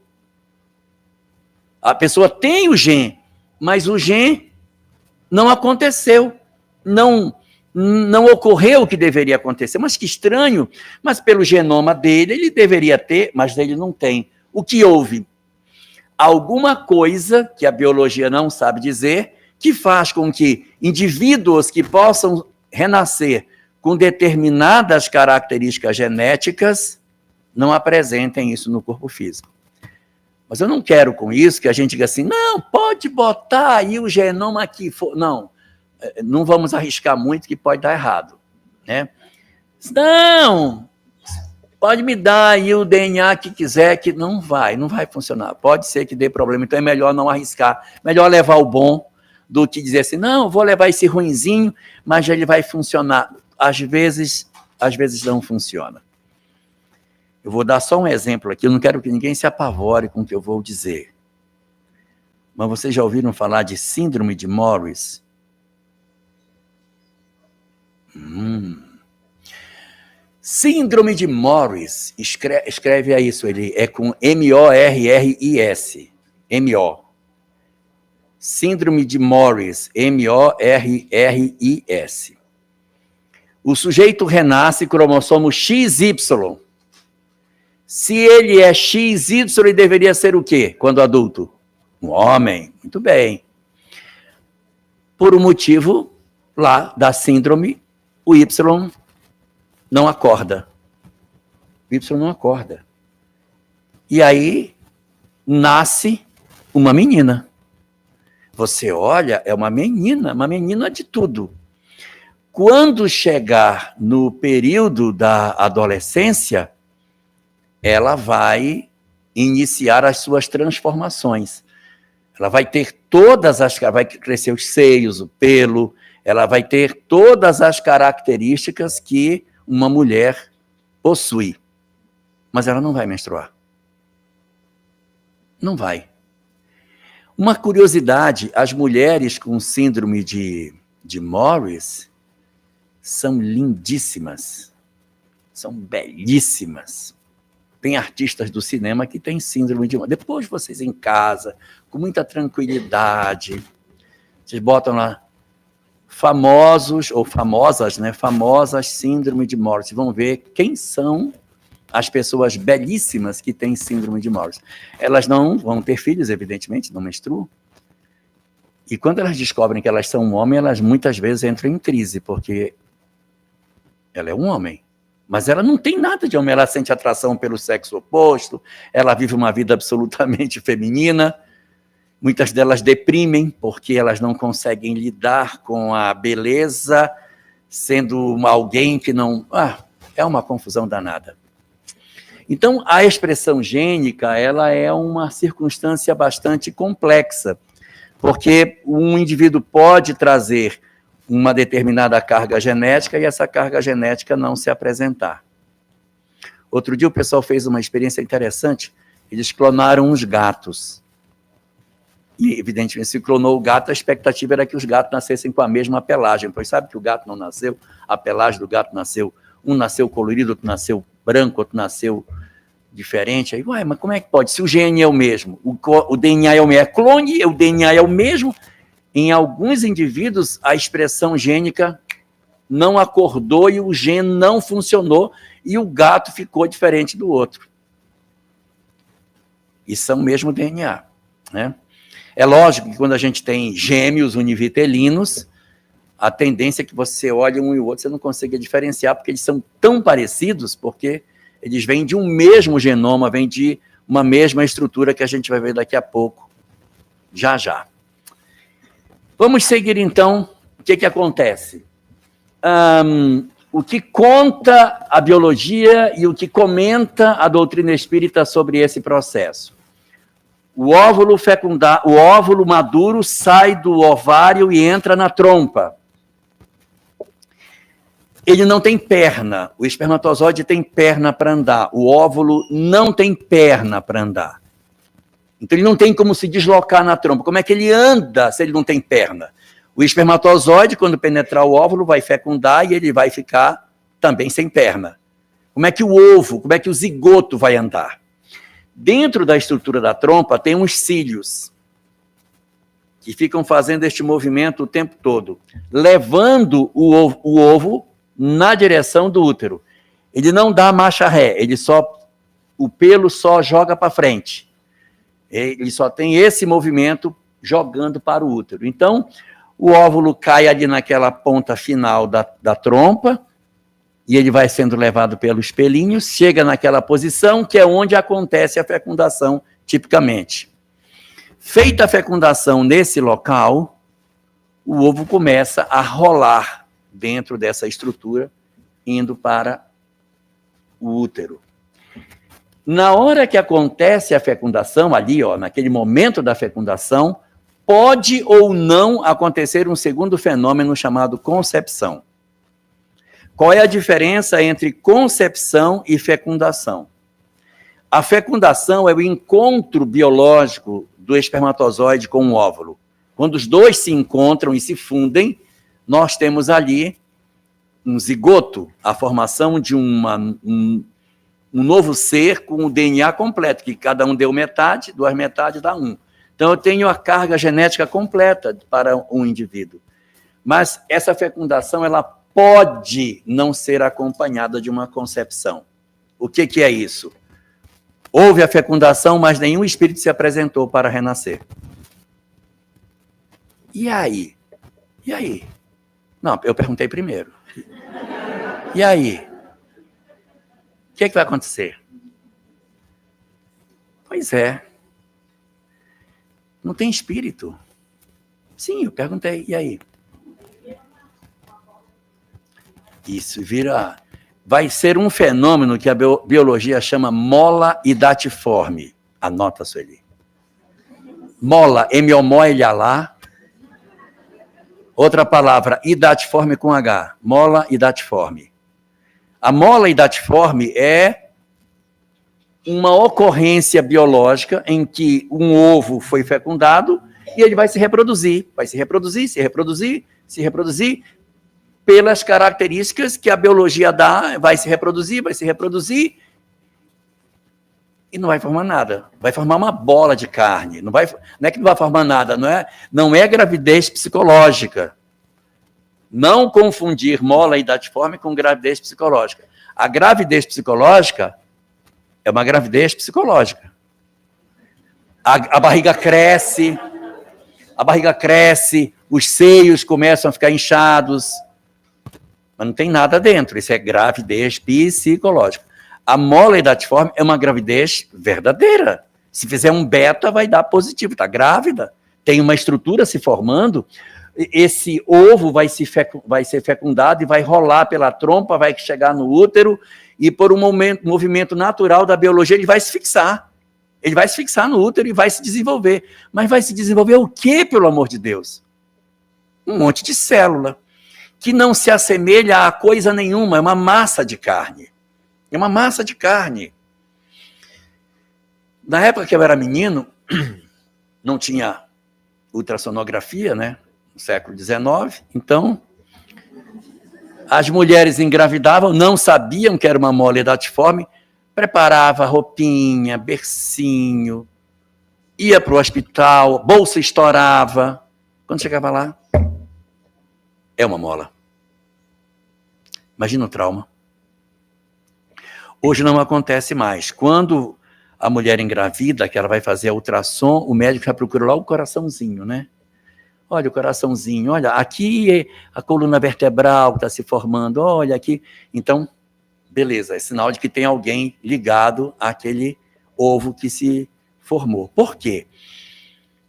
A pessoa tem o gene, mas o gene não aconteceu, não ocorreu o que deveria acontecer. Mas que estranho, mas pelo genoma dele, ele deveria ter, mas ele não tem. O que houve? Alguma coisa que a biologia não sabe dizer, que faz com que indivíduos que possam renascer com determinadas características genéticas não apresentem isso no corpo físico. Mas eu não quero com isso que a gente diga assim, não, pode botar aí o genoma aqui. Não vamos arriscar muito que pode dar errado, né? Não, pode me dar aí o DNA que quiser, que não vai funcionar. Pode ser que dê problema, então é melhor não arriscar. Melhor levar o bom do que dizer assim, não, vou levar esse ruinzinho, mas ele vai funcionar. Às vezes não funciona. Eu vou dar só um exemplo aqui, eu não quero que ninguém se apavore com o que eu vou dizer. Mas vocês já ouviram falar de síndrome de Morris? Síndrome de Morris, escreve aí isso, ele é com M-O-R-R-I-S, M-O. Síndrome de Morris, M-O-R-R-I-S. O sujeito renasce cromossomo XY. Se ele é XY, ele deveria ser o quê, quando adulto? Um homem, muito bem. Por um motivo lá da síndrome, o Y não acorda. O Y não acorda. E aí, nasce uma menina. Você olha, é uma menina de tudo. Quando chegar no período da adolescência, ela vai iniciar as suas transformações. Ela vai ter vai crescer os seios, o pelo, ela vai ter todas as características que uma mulher possui. Mas ela não vai menstruar. Não vai. Uma curiosidade, as mulheres com síndrome de Morris são lindíssimas, são belíssimas. Tem artistas do cinema que têm síndrome de Morris. Depois vocês em casa, com muita tranquilidade, vocês botam lá famosos ou famosas, né? Famosas síndrome de Morris. Vocês vão ver quem são as pessoas belíssimas que têm síndrome de Morris. Elas não vão ter filhos, evidentemente, não menstruam. E quando elas descobrem que elas são um homem, elas muitas vezes entram em crise, porque ela é um homem. Mas ela não tem nada de homem, ela sente atração pelo sexo oposto, ela vive uma vida absolutamente feminina. Muitas delas deprimem, porque elas não conseguem lidar com a beleza, sendo alguém que não... é uma confusão danada. Então, a expressão gênica, ela é uma circunstância bastante complexa, porque um indivíduo pode trazer uma determinada carga genética e essa carga genética não se apresentar. Outro dia o pessoal fez uma experiência interessante, eles clonaram uns gatos. E, evidentemente, se clonou o gato, a expectativa era que os gatos nascessem com a mesma pelagem, pois sabe que o gato não nasceu, a pelagem do gato nasceu, um nasceu colorido, outro nasceu branco, outro nasceu diferente. Aí, mas como é que pode? Se o gene é o mesmo, o DNA é o mesmo, clone, o DNA é o mesmo, em alguns indivíduos a expressão gênica não acordou e o gene não funcionou e o gato ficou diferente do outro. Isso é o mesmo DNA, né? É lógico que quando a gente tem gêmeos univitelinos, a tendência é que você olhe um e o outro, você não consiga diferenciar, porque eles são tão parecidos, porque eles vêm de um mesmo genoma, vêm de uma mesma estrutura que a gente vai ver daqui a pouco, já já. Vamos seguir, então, o que acontece? O que conta a biologia e o que comenta a doutrina espírita sobre esse processo. O óvulo maduro sai do ovário e entra na trompa. Ele não tem perna. O espermatozoide tem perna para andar. O óvulo não tem perna para andar. Então, ele não tem como se deslocar na trompa. Como é que ele anda se ele não tem perna? O espermatozoide, quando penetrar o óvulo, vai fecundar e ele vai ficar também sem perna. Como é que o zigoto vai andar? Dentro da estrutura da trompa tem uns cílios que ficam fazendo este movimento o tempo todo, levando o ovo na direção do útero. Ele não dá marcha ré, o pelo só joga para frente. Ele só tem esse movimento jogando para o útero. Então, o óvulo cai ali naquela ponta final da trompa, e ele vai sendo levado pelos pelinhos, chega naquela posição que é onde acontece a fecundação, tipicamente. Feita a fecundação nesse local, o ovo começa a rolar dentro dessa estrutura, indo para o útero. Na hora que acontece a fecundação, ali, naquele momento da fecundação, pode ou não acontecer um segundo fenômeno chamado concepção. Qual é a diferença entre concepção e fecundação? A fecundação é o encontro biológico do espermatozoide com o óvulo. Quando os dois se encontram e se fundem, nós temos ali um zigoto, a formação de um novo ser com o DNA completo, que cada um deu metade, 2 metades dá 1. Então, eu tenho a carga genética completa para um indivíduo. Mas essa fecundação, ela pode não ser acompanhada de uma concepção. O que é isso? Houve a fecundação, mas nenhum espírito se apresentou para renascer. E aí? E aí? Não, eu perguntei primeiro. E aí? O que vai acontecer? Pois é. Não tem espírito. Sim, eu perguntei. E aí? Isso vai ser um fenômeno que a biologia chama mola hidatiforme. Anota, Sueli. Mola, M-O-M-O-L-A. Outra palavra, hidatiforme com H. Mola hidatiforme. A mola hidatiforme é uma ocorrência biológica em que um ovo foi fecundado e ele vai se reproduzir. Vai se reproduzir, se reproduzir, se reproduzir. Pelas características que a biologia dá, vai se reproduzir e não vai formar nada. Vai formar uma bola de carne. Não é que não vai formar nada, não é gravidez psicológica. Não confundir mola hidatiforme com gravidez psicológica. A gravidez psicológica É uma gravidez psicológica. A barriga cresce, os seios começam a ficar inchados, mas não tem nada dentro. Isso é gravidez psicológica. A mola hidatiforme é uma gravidez verdadeira. Se fizer um beta, vai dar positivo. Está grávida, tem uma estrutura se formando, esse ovo vai ser fecundado e vai rolar pela trompa, vai chegar no útero, e por um movimento natural da biologia, ele vai se fixar. Ele vai se fixar no útero e vai se desenvolver. Mas vai se desenvolver o quê, pelo amor de Deus? Um monte de célula, que não se assemelha a coisa nenhuma, é uma massa de carne. É uma massa de carne. Na época que eu era menino, não tinha ultrassonografia, né? No século XIX, então as mulheres engravidavam, não sabiam que era uma mola hidatiforme, preparava roupinha, bercinho, ia para o hospital, bolsa estourava. Quando chegava lá, é uma mola. Imagina o trauma. Hoje não acontece mais. Quando a mulher engravida, que ela vai fazer a ultrassom, o médico já procura lá o coraçãozinho, né? Olha o coraçãozinho, olha, aqui é a coluna vertebral que está se formando, olha aqui. Então, beleza, é sinal de que tem alguém ligado àquele ovo que se formou. Por quê?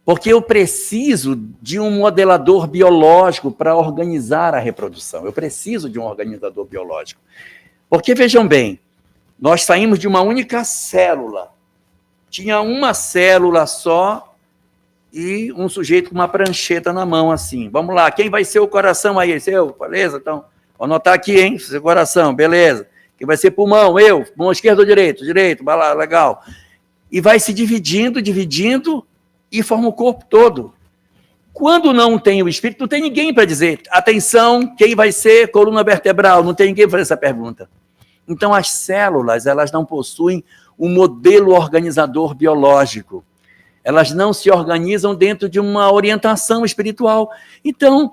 Porque eu preciso de um modelador biológico para organizar a reprodução. Eu preciso de um organizador biológico. Porque, vejam bem, nós saímos de uma única célula. Tinha uma célula só e um sujeito com uma prancheta na mão, assim. Vamos lá, quem vai ser o coração aí? Seu, beleza? Então, vou anotar aqui, hein? Seu coração, beleza. Quem vai ser pulmão? Eu. Pulmão esquerdo ou direito? Direito, vai lá, legal. E vai se dividindo, e forma o corpo todo. Quando não tem o espírito, não tem ninguém para dizer, atenção, quem vai ser coluna vertebral? Não tem ninguém para fazer essa pergunta. Então, as células, elas não possuem um modelo organizador biológico. Elas não se organizam dentro de uma orientação espiritual. Então,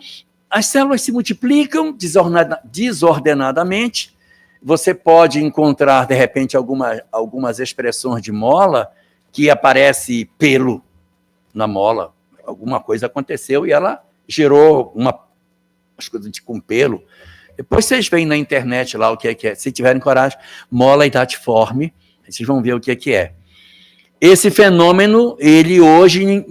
as células se multiplicam desordenadamente. Você pode encontrar, de repente, algumas expressões de mola que aparece pelo na mola. Alguma coisa aconteceu e ela gerou umas coisas com pelo. Depois vocês veem na internet lá o que é. Se tiverem coragem, mola hidatiforme, vocês vão ver o que é. Esse fenômeno, ele hoje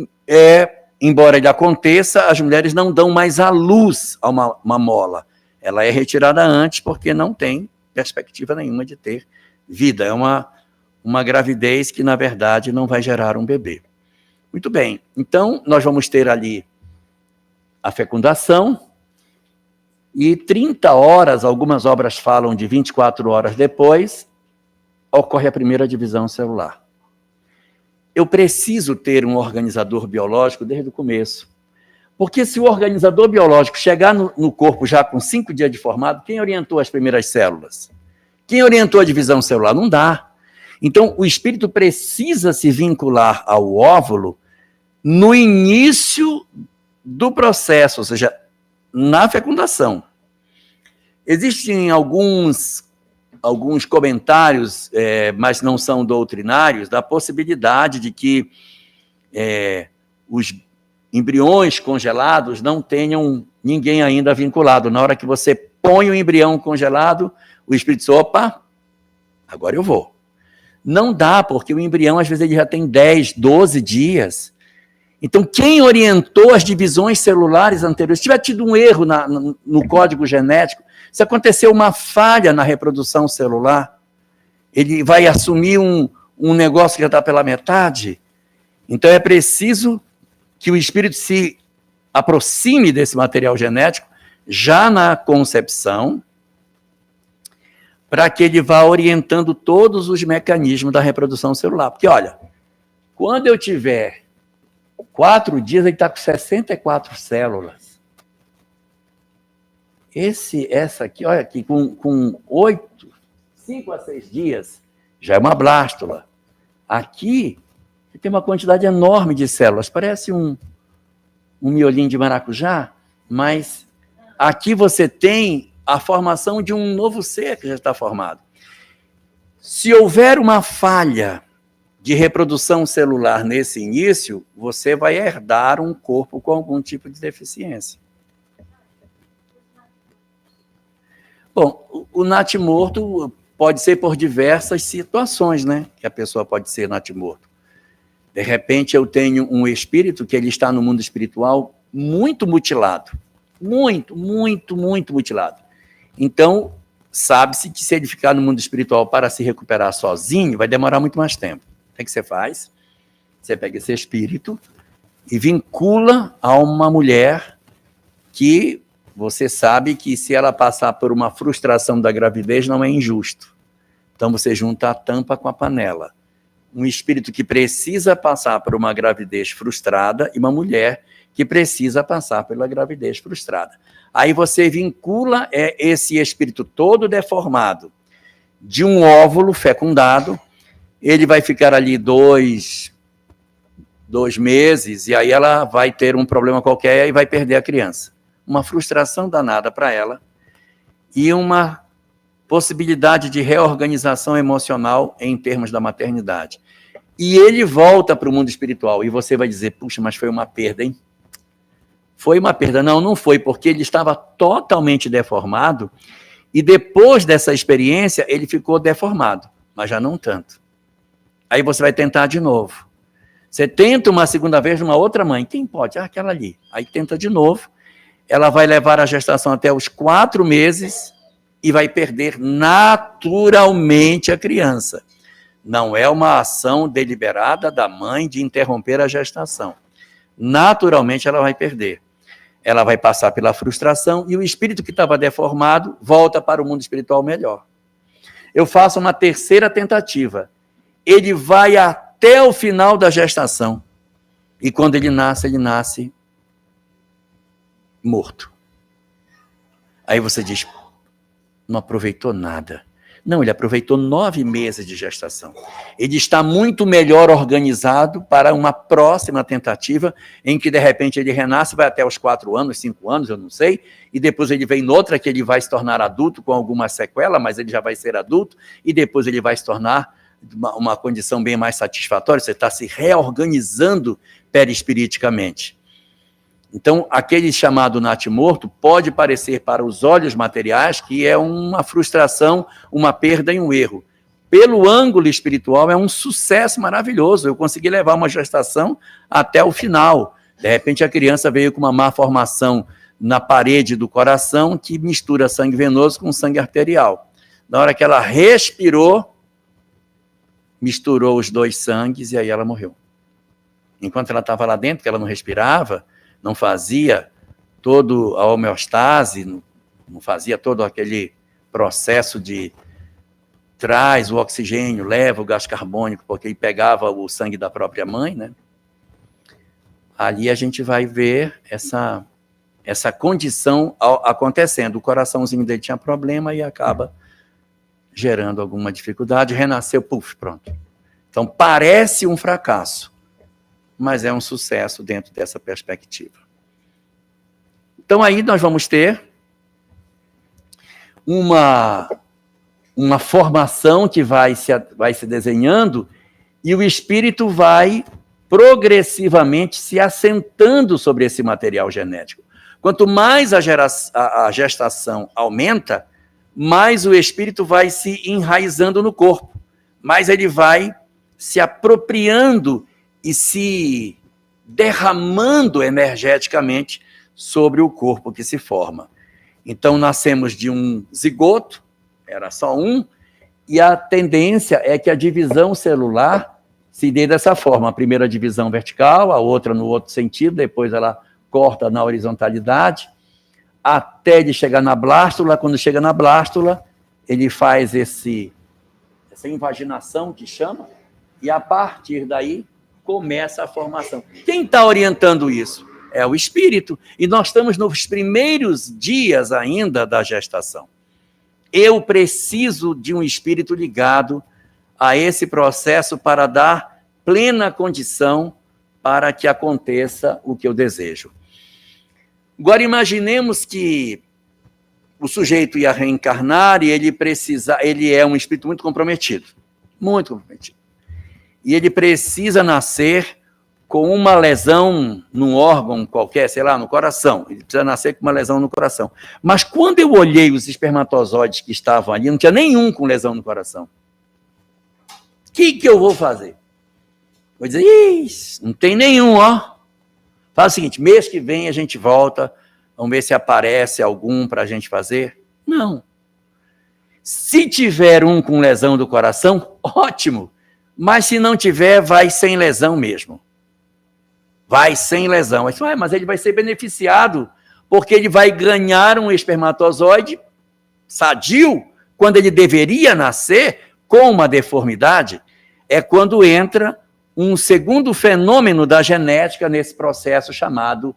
embora ele aconteça, as mulheres não dão mais à luz a uma mola. Ela é retirada antes porque não tem perspectiva nenhuma de ter vida. É uma gravidez que, na verdade, não vai gerar um bebê. Muito bem. Então, nós vamos ter ali a fecundação e 30 horas, algumas obras falam de 24 horas depois, ocorre a primeira divisão celular. Eu preciso ter um organizador biológico desde o começo. Porque se o organizador biológico chegar no corpo já com 5 dias de formado, quem orientou as primeiras células? Quem orientou a divisão celular? Não dá. Então, o espírito precisa se vincular ao óvulo no início do processo, ou seja, na fecundação. Existem alguns comentários, mas não são doutrinários, da possibilidade de que os embriões congelados não tenham ninguém ainda vinculado. Na hora que você põe o embrião congelado, o espírito diz, opa, agora eu vou. Não dá, porque o embrião, às vezes, ele já tem 10, 12 dias. Então, quem orientou as divisões celulares anteriores, se tiver tido um erro no código genético, se aconteceu uma falha na reprodução celular, ele vai assumir um negócio que já está pela metade. Então, é preciso que o espírito se aproxime desse material genético já na concepção, para que ele vá orientando todos os mecanismos da reprodução celular. Porque, olha, quando eu tiver 4 dias, ele está com 64 células. Essa aqui, olha aqui, com 5 a 6 dias, já é uma blástula. Aqui, tem uma quantidade enorme de células, parece um miolinho de maracujá, mas aqui você tem a formação de um novo ser que já está formado. Se houver uma falha de reprodução celular nesse início, você vai herdar um corpo com algum tipo de deficiência. Bom, o natimorto pode ser por diversas situações, né? Que a pessoa pode ser natimorto. De repente, eu tenho um espírito que ele está no mundo espiritual muito mutilado. Muito mutilado. Então, sabe-se que se ele ficar no mundo espiritual para se recuperar sozinho, vai demorar muito mais tempo. O que você faz? Você pega esse espírito e vincula a uma mulher que você sabe que se ela passar por uma frustração da gravidez não é injusto. Então você junta a tampa com a panela. Um espírito que precisa passar por uma gravidez frustrada e uma mulher que precisa passar pela gravidez frustrada. Aí você vincula esse espírito todo deformado de um óvulo fecundado, ele vai ficar ali 2 meses, e aí ela vai ter um problema qualquer e vai perder a criança. Uma frustração danada para ela e uma possibilidade de reorganização emocional em termos da maternidade. E ele volta para o mundo espiritual, e você vai dizer, puxa, mas foi uma perda, hein? Foi uma perda. Não, não foi, porque ele estava totalmente deformado, e depois dessa experiência, ele ficou deformado, mas já não tanto. Aí você vai tentar de novo. Você tenta uma segunda vez numa outra mãe. Quem pode? Ah, aquela ali. Aí tenta de novo. Ela vai levar a gestação até os 4 meses e vai perder naturalmente a criança. Não é uma ação deliberada da mãe de interromper a gestação. Naturalmente ela vai perder. Ela vai passar pela frustração e o espírito que estava deformado volta para o mundo espiritual melhor. Eu faço uma terceira tentativa. Ele vai até o final da gestação. E quando ele nasce morto. Aí você diz, não aproveitou nada. Não, ele aproveitou 9 meses de gestação. Ele está muito melhor organizado para uma próxima tentativa, em que de repente ele renasce, vai até os 4 anos, 5 anos, eu não sei, e depois ele vem noutra que ele vai se tornar adulto com alguma sequela, mas ele já vai ser adulto, e depois ele vai se tornar uma condição bem mais satisfatória, você está se reorganizando perispiriticamente. Então, aquele chamado natimorto pode parecer para os olhos materiais que é uma frustração, uma perda e um erro. Pelo ângulo espiritual, é um sucesso maravilhoso. Eu consegui levar uma gestação até o final. De repente, a criança veio com uma má formação na parede do coração que mistura sangue venoso com sangue arterial. Na hora que ela respirou, misturou os 2 sangues e aí ela morreu. Enquanto ela estava lá dentro, que ela não respirava, não fazia toda a homeostase, não fazia todo aquele processo de traz o oxigênio, leva o gás carbônico, porque ele pegava o sangue da própria mãe, né? Ali a gente vai ver essa condição acontecendo. O coraçãozinho dele tinha problema e acaba gerando alguma dificuldade, renasceu, puf, pronto. Então parece um fracasso, mas é um sucesso dentro dessa perspectiva. Então aí nós vamos ter uma formação que vai se desenhando e o espírito vai progressivamente se assentando sobre esse material genético. Quanto mais a gestação aumenta, mais o espírito vai se enraizando no corpo, mais ele vai se apropriando e se derramando energeticamente sobre o corpo que se forma. Então, nascemos de um zigoto, era só um, e a tendência é que a divisão celular se dê dessa forma. A primeira divisão vertical, a outra no outro sentido, depois ela corta na horizontalidade, até ele chegar na blástula. Quando chega na blástula, ele faz essa invaginação que chama, e a partir daí começa a formação. Quem está orientando isso? É o espírito. E nós estamos nos primeiros dias ainda da gestação. Eu preciso de um espírito ligado a esse processo para dar plena condição para que aconteça o que eu desejo. Agora imaginemos que o sujeito ia reencarnar e ele é um espírito muito comprometido. Muito comprometido. E ele precisa nascer com uma lesão num órgão qualquer, sei lá, no coração. Ele precisa nascer com uma lesão no coração. Mas quando eu olhei os espermatozoides que estavam ali, não tinha nenhum com lesão no coração. O que eu vou fazer? Vou dizer, não tem nenhum, ó. Faz o seguinte, mês que vem a gente volta, vamos ver se aparece algum para a gente fazer. Não. Se tiver um com lesão do coração, ótimo. Mas se não tiver, vai sem lesão mesmo. Vai sem lesão. Mas ele vai ser beneficiado, porque ele vai ganhar um espermatozoide sadio, quando ele deveria nascer com uma deformidade. É quando entra um segundo fenômeno da genética nesse processo chamado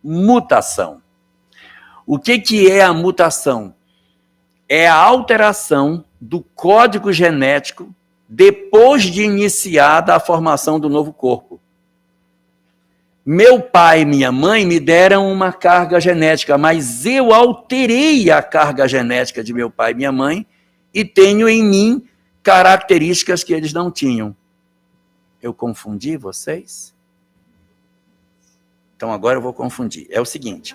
mutação. O que é a mutação? É a alteração do código genético depois de iniciada a formação do novo corpo. Meu pai e minha mãe me deram uma carga genética, mas eu alterei a carga genética de meu pai e minha mãe e tenho em mim características que eles não tinham. Eu confundi vocês? Então agora eu vou confundir. É o seguinte.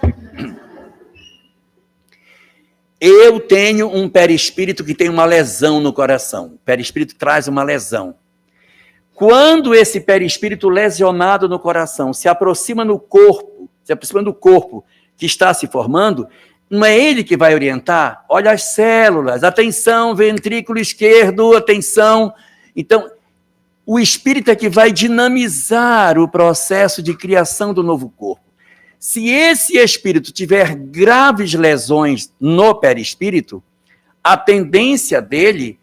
Eu tenho um perispírito que tem uma lesão no coração. O perispírito traz uma lesão. Quando esse perispírito lesionado no coração se aproxima do corpo que está se formando, não é ele que vai orientar? Olha as células, atenção, ventrículo esquerdo, atenção. Então, o espírito é que vai dinamizar o processo de criação do novo corpo. Se esse espírito tiver graves lesões no perispírito, a tendência dele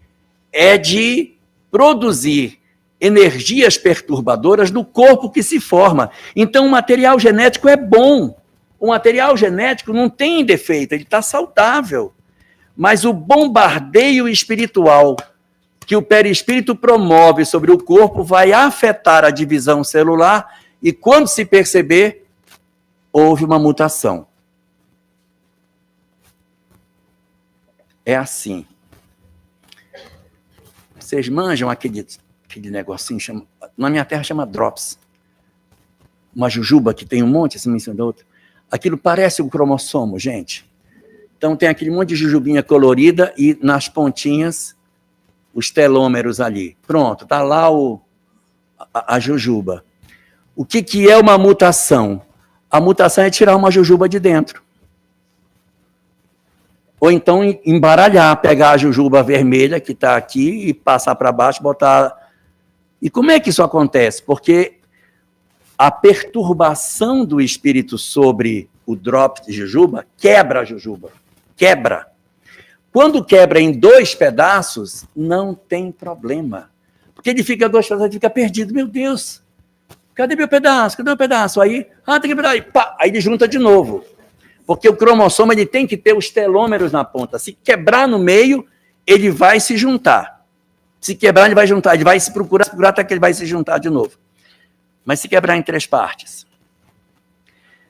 é de produzir energias perturbadoras no corpo que se forma. Então, o material genético é bom. O material genético não tem defeito, ele está saudável. Mas o bombardeio espiritual que o perispírito promove sobre o corpo vai afetar a divisão celular e, quando se perceber, houve uma mutação. É assim. Vocês manjam aquele negocinho, na minha terra chama drops. Uma jujuba que tem um monte, assim, em cima da outra. Aquilo parece um cromossomo, gente. Então tem aquele monte de jujubinha colorida e nas pontinhas os telômeros ali. Pronto, está lá a jujuba. O que é uma mutação? A mutação é tirar uma jujuba de dentro. Ou então embaralhar, pegar a jujuba vermelha que está aqui e passar para baixo, botar... E como é que isso acontece? Porque a perturbação do espírito sobre o drop de jujuba quebra a jujuba. Quebra. Quando quebra em 2 pedaços, não tem problema. Porque ele fica 2 pedaços, ele fica perdido. Meu Deus, cadê meu pedaço? Cadê meu pedaço? Aí, tem que pedaço. Aí ele junta de novo. Porque o cromossomo ele tem que ter os telômeros na ponta. Se quebrar no meio, ele vai se juntar. Se quebrar, ele vai juntar. Ele vai se procurar até que ele vai se juntar de novo. Mas se quebrar em 3 partes?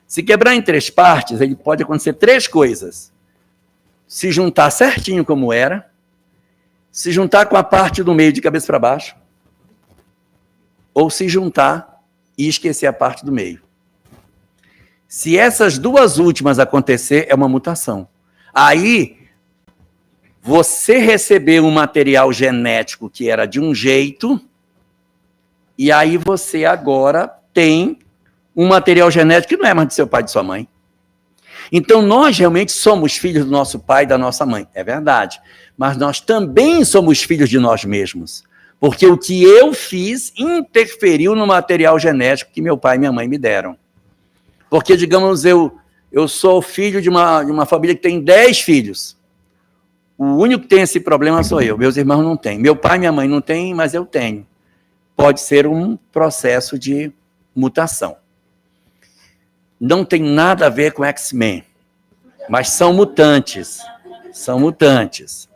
Se quebrar em 3 partes, ele pode acontecer 3 coisas. Se juntar certinho como era, se juntar com a parte do meio de cabeça para baixo, ou se juntar e esquecer a parte do meio. Se essas 2 últimas acontecer, é uma mutação. Aí, você recebeu um material genético que era de um jeito, e aí você agora tem um material genético que não é mais do seu pai e de sua mãe. Então, nós realmente somos filhos do nosso pai e da nossa mãe, é verdade. Mas nós também somos filhos de nós mesmos. Porque o que eu fiz interferiu no material genético que meu pai e minha mãe me deram. Porque, digamos, eu sou filho de uma família que tem 10 filhos. O único que tem esse problema sou eu. Meus irmãos não têm. Meu pai e minha mãe não têm, mas eu tenho. Pode ser um processo de mutação. Não tem nada a ver com X-Men, mas são mutantes. São mutantes.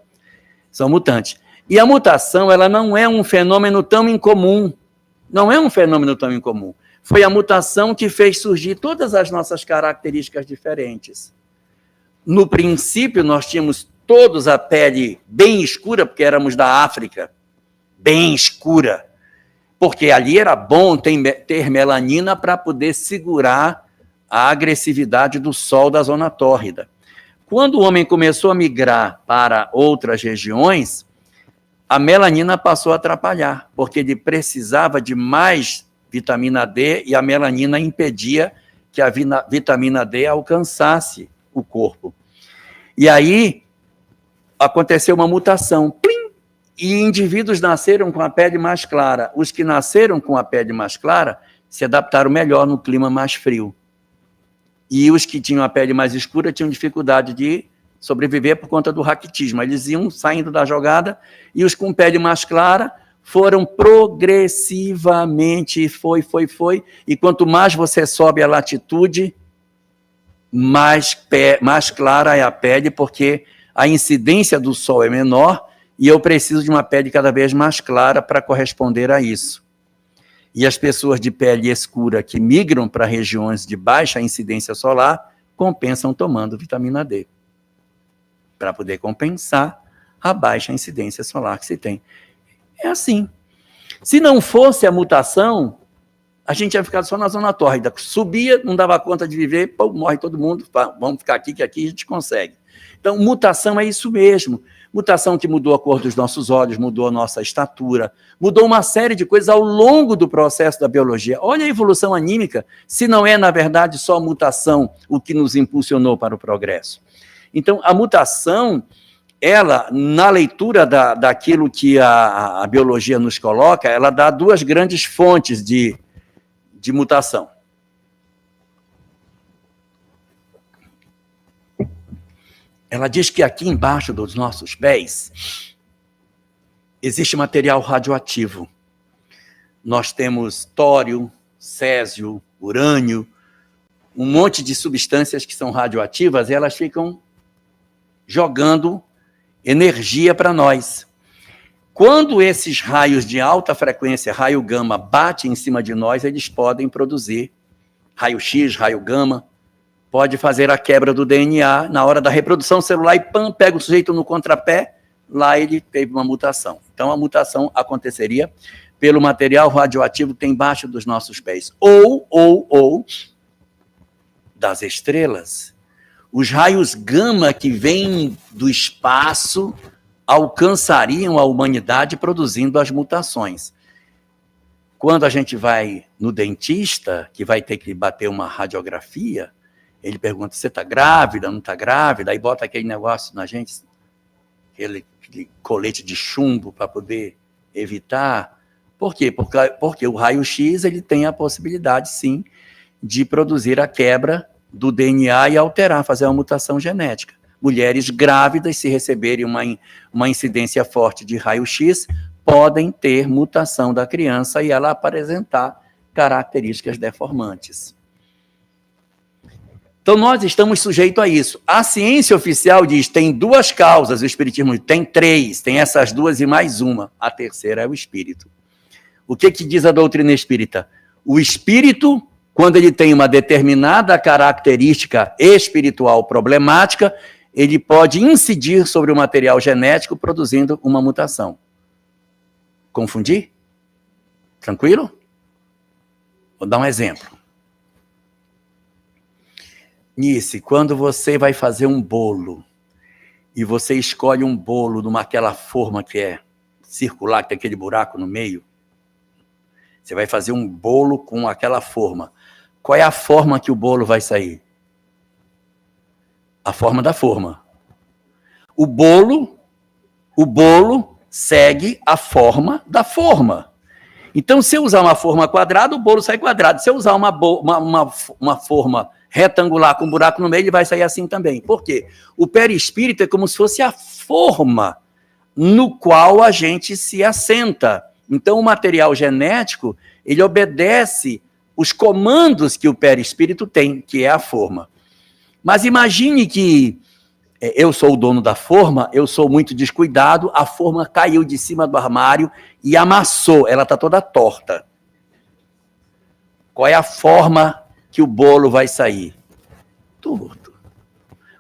São mutantes. E a mutação, ela não é um fenômeno tão incomum. Não é um fenômeno tão incomum. Foi a mutação que fez surgir todas as nossas características diferentes. No princípio, nós tínhamos todos a pele bem escura, porque éramos da África, bem escura, porque ali era bom ter melanina para poder segurar a agressividade do sol da zona tórrida. Quando o homem começou a migrar para outras regiões, a melanina passou a atrapalhar, porque ele precisava de mais vitamina D e a melanina impedia que a vitamina D alcançasse o corpo. E aí aconteceu uma mutação, plim, e indivíduos nasceram com a pele mais clara. Os que nasceram com a pele mais clara se adaptaram melhor no clima mais frio. E os que tinham a pele mais escura tinham dificuldade de sobreviver por conta do raquitismo. Eles iam saindo da jogada, e os com pele mais clara foram progressivamente, foi, e quanto mais você sobe a latitude, mais clara é a pele, porque a incidência do sol é menor, e eu preciso de uma pele cada vez mais clara para corresponder a isso. E as pessoas de pele escura que migram para regiões de baixa incidência solar, compensam tomando vitamina D, para poder compensar a baixa incidência solar que se tem. É assim. Se não fosse a mutação, a gente ia ficar só na zona tórrida. Subia, não dava conta de viver, pô, morre todo mundo, vamos ficar aqui, que aqui a gente consegue. Então, mutação é isso mesmo. Mutação que mudou a cor dos nossos olhos, mudou a nossa estatura, mudou uma série de coisas ao longo do processo da biologia. Olha a evolução anímica, se não é, na verdade, só a mutação o que nos impulsionou para o progresso. Então, a mutação, ela, na leitura daquilo que a biologia nos coloca, ela dá duas grandes fontes de mutação. Ela diz que aqui embaixo dos nossos pés existe material radioativo. Nós temos tório, césio, urânio, um monte de substâncias que são radioativas, e elas ficam jogando energia para nós. Quando esses raios de alta frequência, raio gama, batem em cima de nós, eles podem produzir raio X, raio gama, pode fazer a quebra do DNA na hora da reprodução celular e pam, pega o sujeito no contrapé, lá ele teve uma mutação. Então, a mutação aconteceria pelo material radioativo que tem embaixo dos nossos pés. Ou das estrelas. Os raios gama que vêm do espaço alcançariam a humanidade produzindo as mutações. Quando a gente vai no dentista, que vai ter que bater uma radiografia, ele pergunta, você está grávida, não está grávida? Aí bota aquele negócio na gente, aquele colete de chumbo para poder evitar. Por quê? Porque o raio-x ele tem a possibilidade, sim, de produzir a quebra do DNA e alterar, fazer uma mutação genética. Mulheres grávidas, se receberem uma incidência forte de raio-x, podem ter mutação da criança e ela apresentar características deformantes. Então, nós estamos sujeitos a isso. A ciência oficial diz que tem duas causas, o espiritismo tem três, tem essas duas e mais uma. A terceira é o espírito. O que diz a doutrina espírita? O espírito, quando ele tem uma determinada característica espiritual problemática, ele pode incidir sobre o material genético, produzindo uma mutação. Confundir? Tranquilo? Vou dar um exemplo. Nice, quando você vai fazer um bolo, e você escolhe um bolo naquela forma que é circular, que tem aquele buraco no meio, você vai fazer um bolo com aquela forma. Qual é a forma que o bolo vai sair? A forma da forma. O bolo segue a forma da forma. Então, se eu usar uma forma quadrada, o bolo sai quadrado. Se eu usar uma forma retangular com um buraco no meio, ele vai sair assim também. Por quê? O perispírito é como se fosse a forma no qual a gente se assenta. Então, o material genético, ele obedece os comandos que o perispírito tem, que é a forma. Mas imagine que eu sou o dono da forma, eu sou muito descuidado, a forma caiu de cima do armário e amassou, ela está toda torta. Qual é a forma que o bolo vai sair? Torto.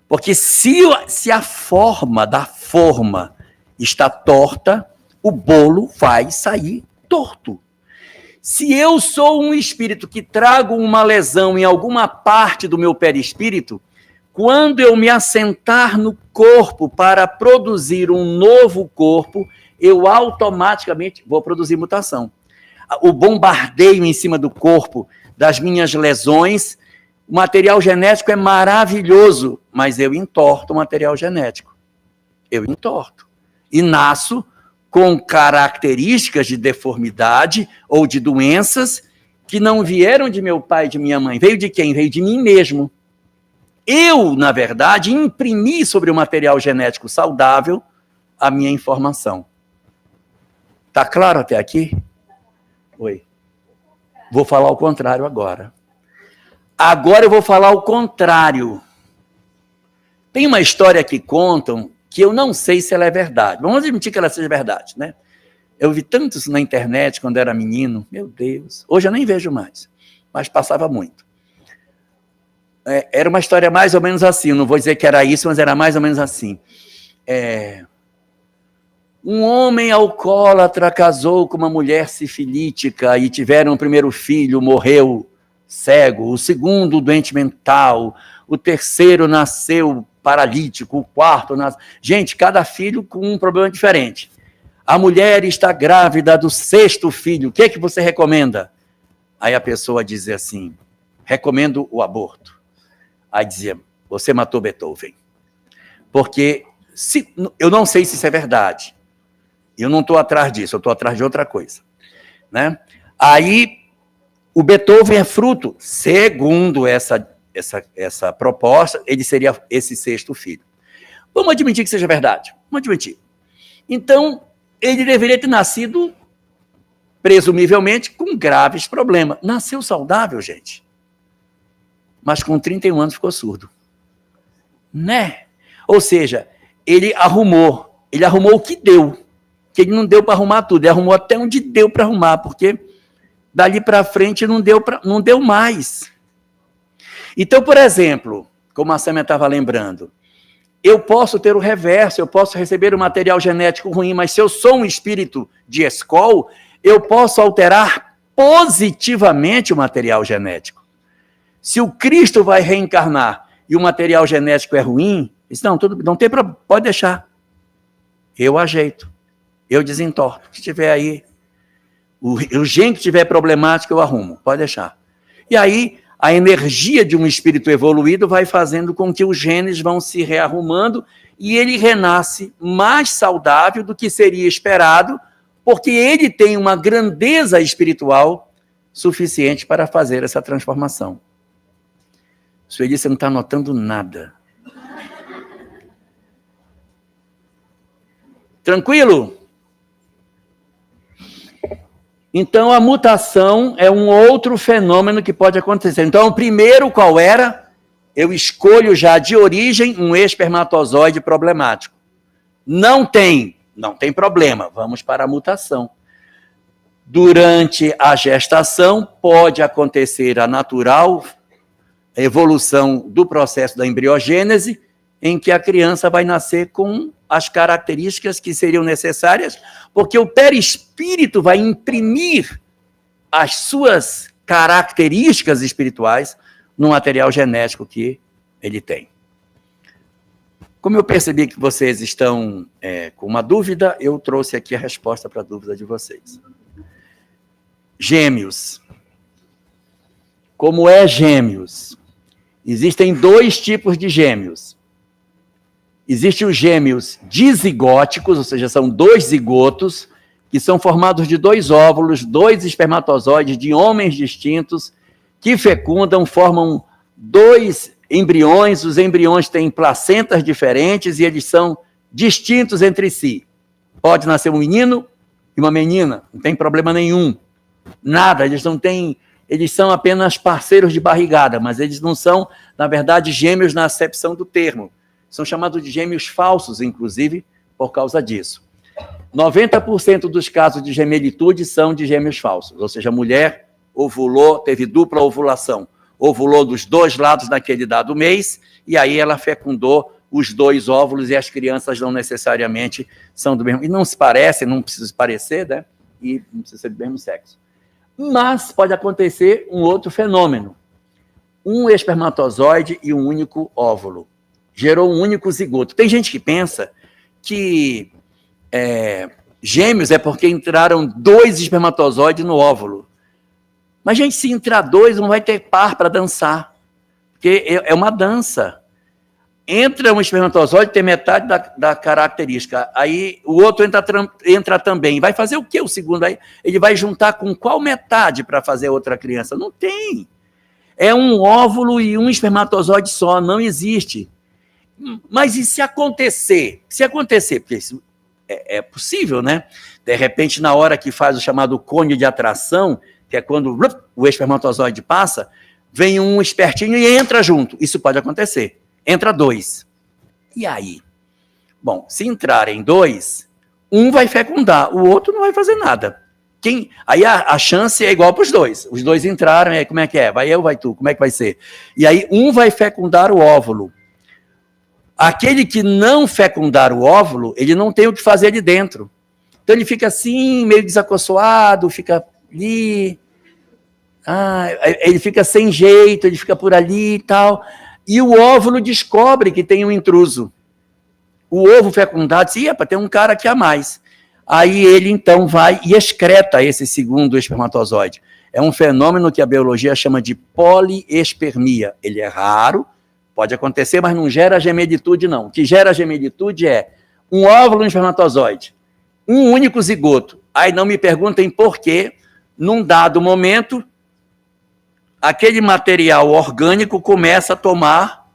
Porque se a forma da forma está torta, o bolo vai sair torto. Se eu sou um espírito que trago uma lesão em alguma parte do meu perispírito, quando eu me assentar no corpo para produzir um novo corpo, eu automaticamente vou produzir mutação. O bombardeio em cima do corpo das minhas lesões, o material genético é maravilhoso, mas eu entorto o material genético. Eu entorto. E nasço com características de deformidade ou de doenças que não vieram de meu pai e de minha mãe. Veio de quem? Veio de mim mesmo. Eu, na verdade, imprimi sobre o material genético saudável a minha informação. Tá claro até aqui? Oi. Vou falar o contrário agora. Agora eu vou falar o contrário. Tem uma história que contam que eu não sei se ela é verdade. Vamos admitir que ela seja verdade, né? Eu vi tanto isso na internet quando era menino. Meu Deus. Hoje eu nem vejo mais. Mas passava muito. Era uma história mais ou menos assim. Eu não vou dizer que era isso, mas era mais ou menos assim. Um homem alcoólatra casou com uma mulher sifilítica e tiveram o primeiro filho, morreu cego. O segundo, doente mental. O terceiro nasceu paralítico, o quarto nasceu... Gente, cada filho com um problema diferente. A mulher está grávida do sexto filho. O que é que você recomenda? Aí a pessoa dizia assim, recomendo o aborto. Aí dizia, você matou Beethoven. Porque eu não sei se isso é verdade. Eu não estou atrás disso, eu estou atrás de outra coisa. Né? Aí, o Beethoven é fruto, segundo essa proposta, ele seria esse sexto filho. Vamos admitir que seja verdade. Vamos admitir. Então, ele deveria ter nascido, presumivelmente, com graves problemas. Nasceu saudável, gente. Mas com 31 anos ficou surdo. Né? Ou seja, ele arrumou o que deu. Que ele não deu para arrumar tudo, ele arrumou até onde deu para arrumar, porque dali para frente não deu mais. Então, por exemplo, como a Sâmia estava lembrando, eu posso ter o reverso, eu posso receber o material genético ruim, mas se eu sou um espírito de escol, eu posso alterar positivamente o material genético. Se o Cristo vai reencarnar e o material genético é ruim, não tem problema, pode deixar. Eu ajeito, eu desentorto. Se tiver aí, o gene que tiver problemático, eu arrumo, pode deixar. E aí, a energia de um espírito evoluído vai fazendo com que os genes vão se rearrumando e ele renasce mais saudável do que seria esperado, porque ele tem uma grandeza espiritual suficiente para fazer essa transformação. Sueli, você não está notando nada. Tranquilo? Então, a mutação é um outro fenômeno que pode acontecer. Então, o primeiro, qual era? Eu escolho já de origem um espermatozoide problemático. Não tem problema, vamos para a mutação. Durante a gestação, pode acontecer a natural evolução do processo da embriogênese, em que a criança vai nascer com as características que seriam necessárias, porque o perispírito vai imprimir as suas características espirituais no material genético que ele tem. Como eu percebi que vocês estão com uma dúvida, eu trouxe aqui a resposta para a dúvida de vocês. Gêmeos. Como é gêmeos? Existem dois tipos de gêmeos. Existem os gêmeos dizigóticos, ou seja, são dois zigotos, que são formados de dois óvulos, dois espermatozoides de homens distintos, que fecundam, formam dois embriões. Os embriões têm placentas diferentes e eles são distintos entre si. Pode nascer um menino e uma menina, não tem problema nenhum. Nada, eles são apenas parceiros de barrigada, mas eles não são, na verdade, gêmeos na acepção do termo. São chamados de gêmeos falsos, inclusive, por causa disso. 90% dos casos de gemelitude são de gêmeos falsos, ou seja, a mulher ovulou, teve dupla ovulação. ovulou dos dois lados naquele dado mês, e aí ela fecundou os dois óvulos, e as crianças não necessariamente são do mesmo, e não se parecem, não precisa se parecer, né? E não precisa ser do mesmo sexo. Mas pode acontecer um outro fenômeno. Um espermatozoide e um único óvulo. Gerou um único zigoto. Tem gente que pensa que gêmeos é porque entraram 2 espermatozoides no óvulo. Mas, gente, se entrar 2, não vai ter par para dançar. Porque é uma dança. Entra um espermatozoide, tem metade da característica. Aí o outro entra também. Vai fazer o quê o segundo? Aí ele vai juntar com qual metade para fazer outra criança? Não tem. É um óvulo e um espermatozoide só, não existe. Mas e se acontecer? Se acontecer, porque isso é possível, né? De repente, na hora que faz o chamado cone de atração, que é quando o espermatozoide passa, vem um espertinho e entra junto. Isso pode acontecer. Entra 2. E aí? Bom, se entrarem 2, um vai fecundar, o outro não vai fazer nada. Aí a chance é igual para os dois. Os dois entraram, aí como é que é? Vai eu, vai tu, como é que vai ser? E aí um vai fecundar o óvulo. Aquele que não fecundar o óvulo, ele não tem o que fazer ali dentro. Então ele fica assim, meio desacossoado, fica ali, ele fica sem jeito, ele fica por ali e tal. E o óvulo descobre que tem um intruso. O ovo fecundado diz, tem um cara aqui a mais. Aí ele, então, vai e excreta esse segundo espermatozoide. É um fenômeno que a biologia chama de poliespermia. Ele é raro, pode acontecer, mas não gera gemelitude, não. O que gera gemelitude é um óvulo e um espermatozoide. Um único zigoto. Aí não me perguntem por quê, num dado momento, aquele material orgânico começa a tomar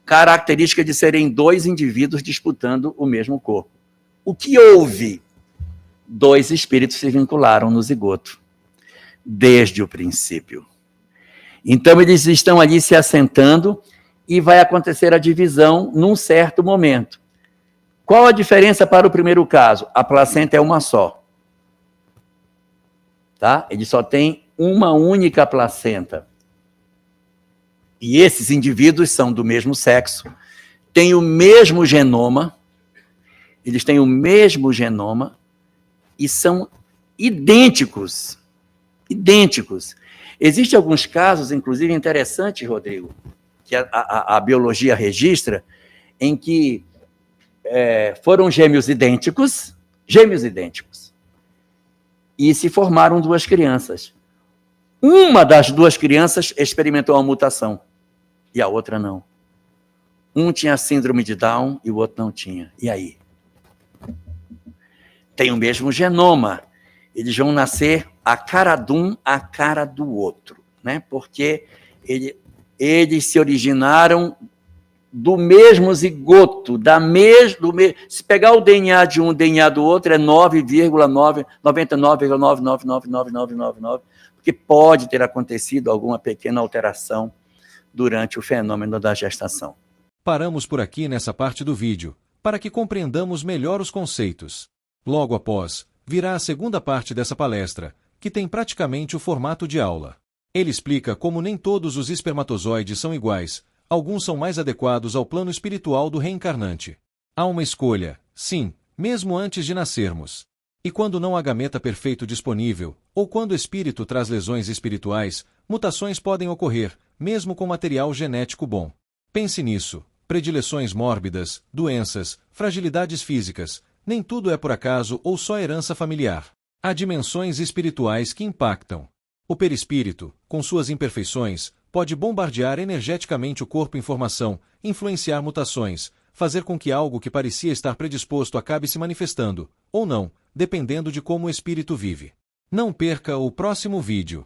característica de serem 2 indivíduos disputando o mesmo corpo. O que houve? 2 espíritos se vincularam no zigoto, desde o princípio. Então, eles estão ali se assentando e vai acontecer a divisão num certo momento. Qual a diferença para o primeiro caso? A placenta é uma só. Tá? Ele só tem uma única placenta. E esses indivíduos são do mesmo sexo, têm o mesmo genoma, eles têm o mesmo genoma e são idênticos. Idênticos. Existem alguns casos, inclusive interessantes, Rodrigo, que a biologia registra, em que foram gêmeos idênticos, e se formaram 2 crianças. Uma das 2 crianças experimentou uma mutação, e a outra não. Um tinha síndrome de Down e o outro não tinha. E aí? Tem o mesmo genoma. Eles vão nascer a cara de um, a cara do outro, né? Porque eles se originaram do mesmo zigoto, se pegar o DNA de um, o DNA do outro é 99,999999999, porque pode ter acontecido alguma pequena alteração durante o fenômeno da gestação. Paramos por aqui nessa parte do vídeo, para que compreendamos melhor os conceitos. Logo após, virá a segunda parte dessa palestra, que tem praticamente o formato de aula. Ele explica como nem todos os espermatozoides são iguais, alguns são mais adequados ao plano espiritual do reencarnante. Há uma escolha, sim, mesmo antes de nascermos. E quando não há gameta perfeito disponível, ou quando o espírito traz lesões espirituais, mutações podem ocorrer, mesmo com material genético bom. Pense nisso. Predileções mórbidas, doenças, fragilidades físicas, nem tudo é por acaso ou só herança familiar. Há dimensões espirituais que impactam. O perispírito, com suas imperfeições, pode bombardear energeticamente o corpo em formação, influenciar mutações, fazer com que algo que parecia estar predisposto acabe se manifestando, ou não, dependendo de como o espírito vive. Não perca o próximo vídeo.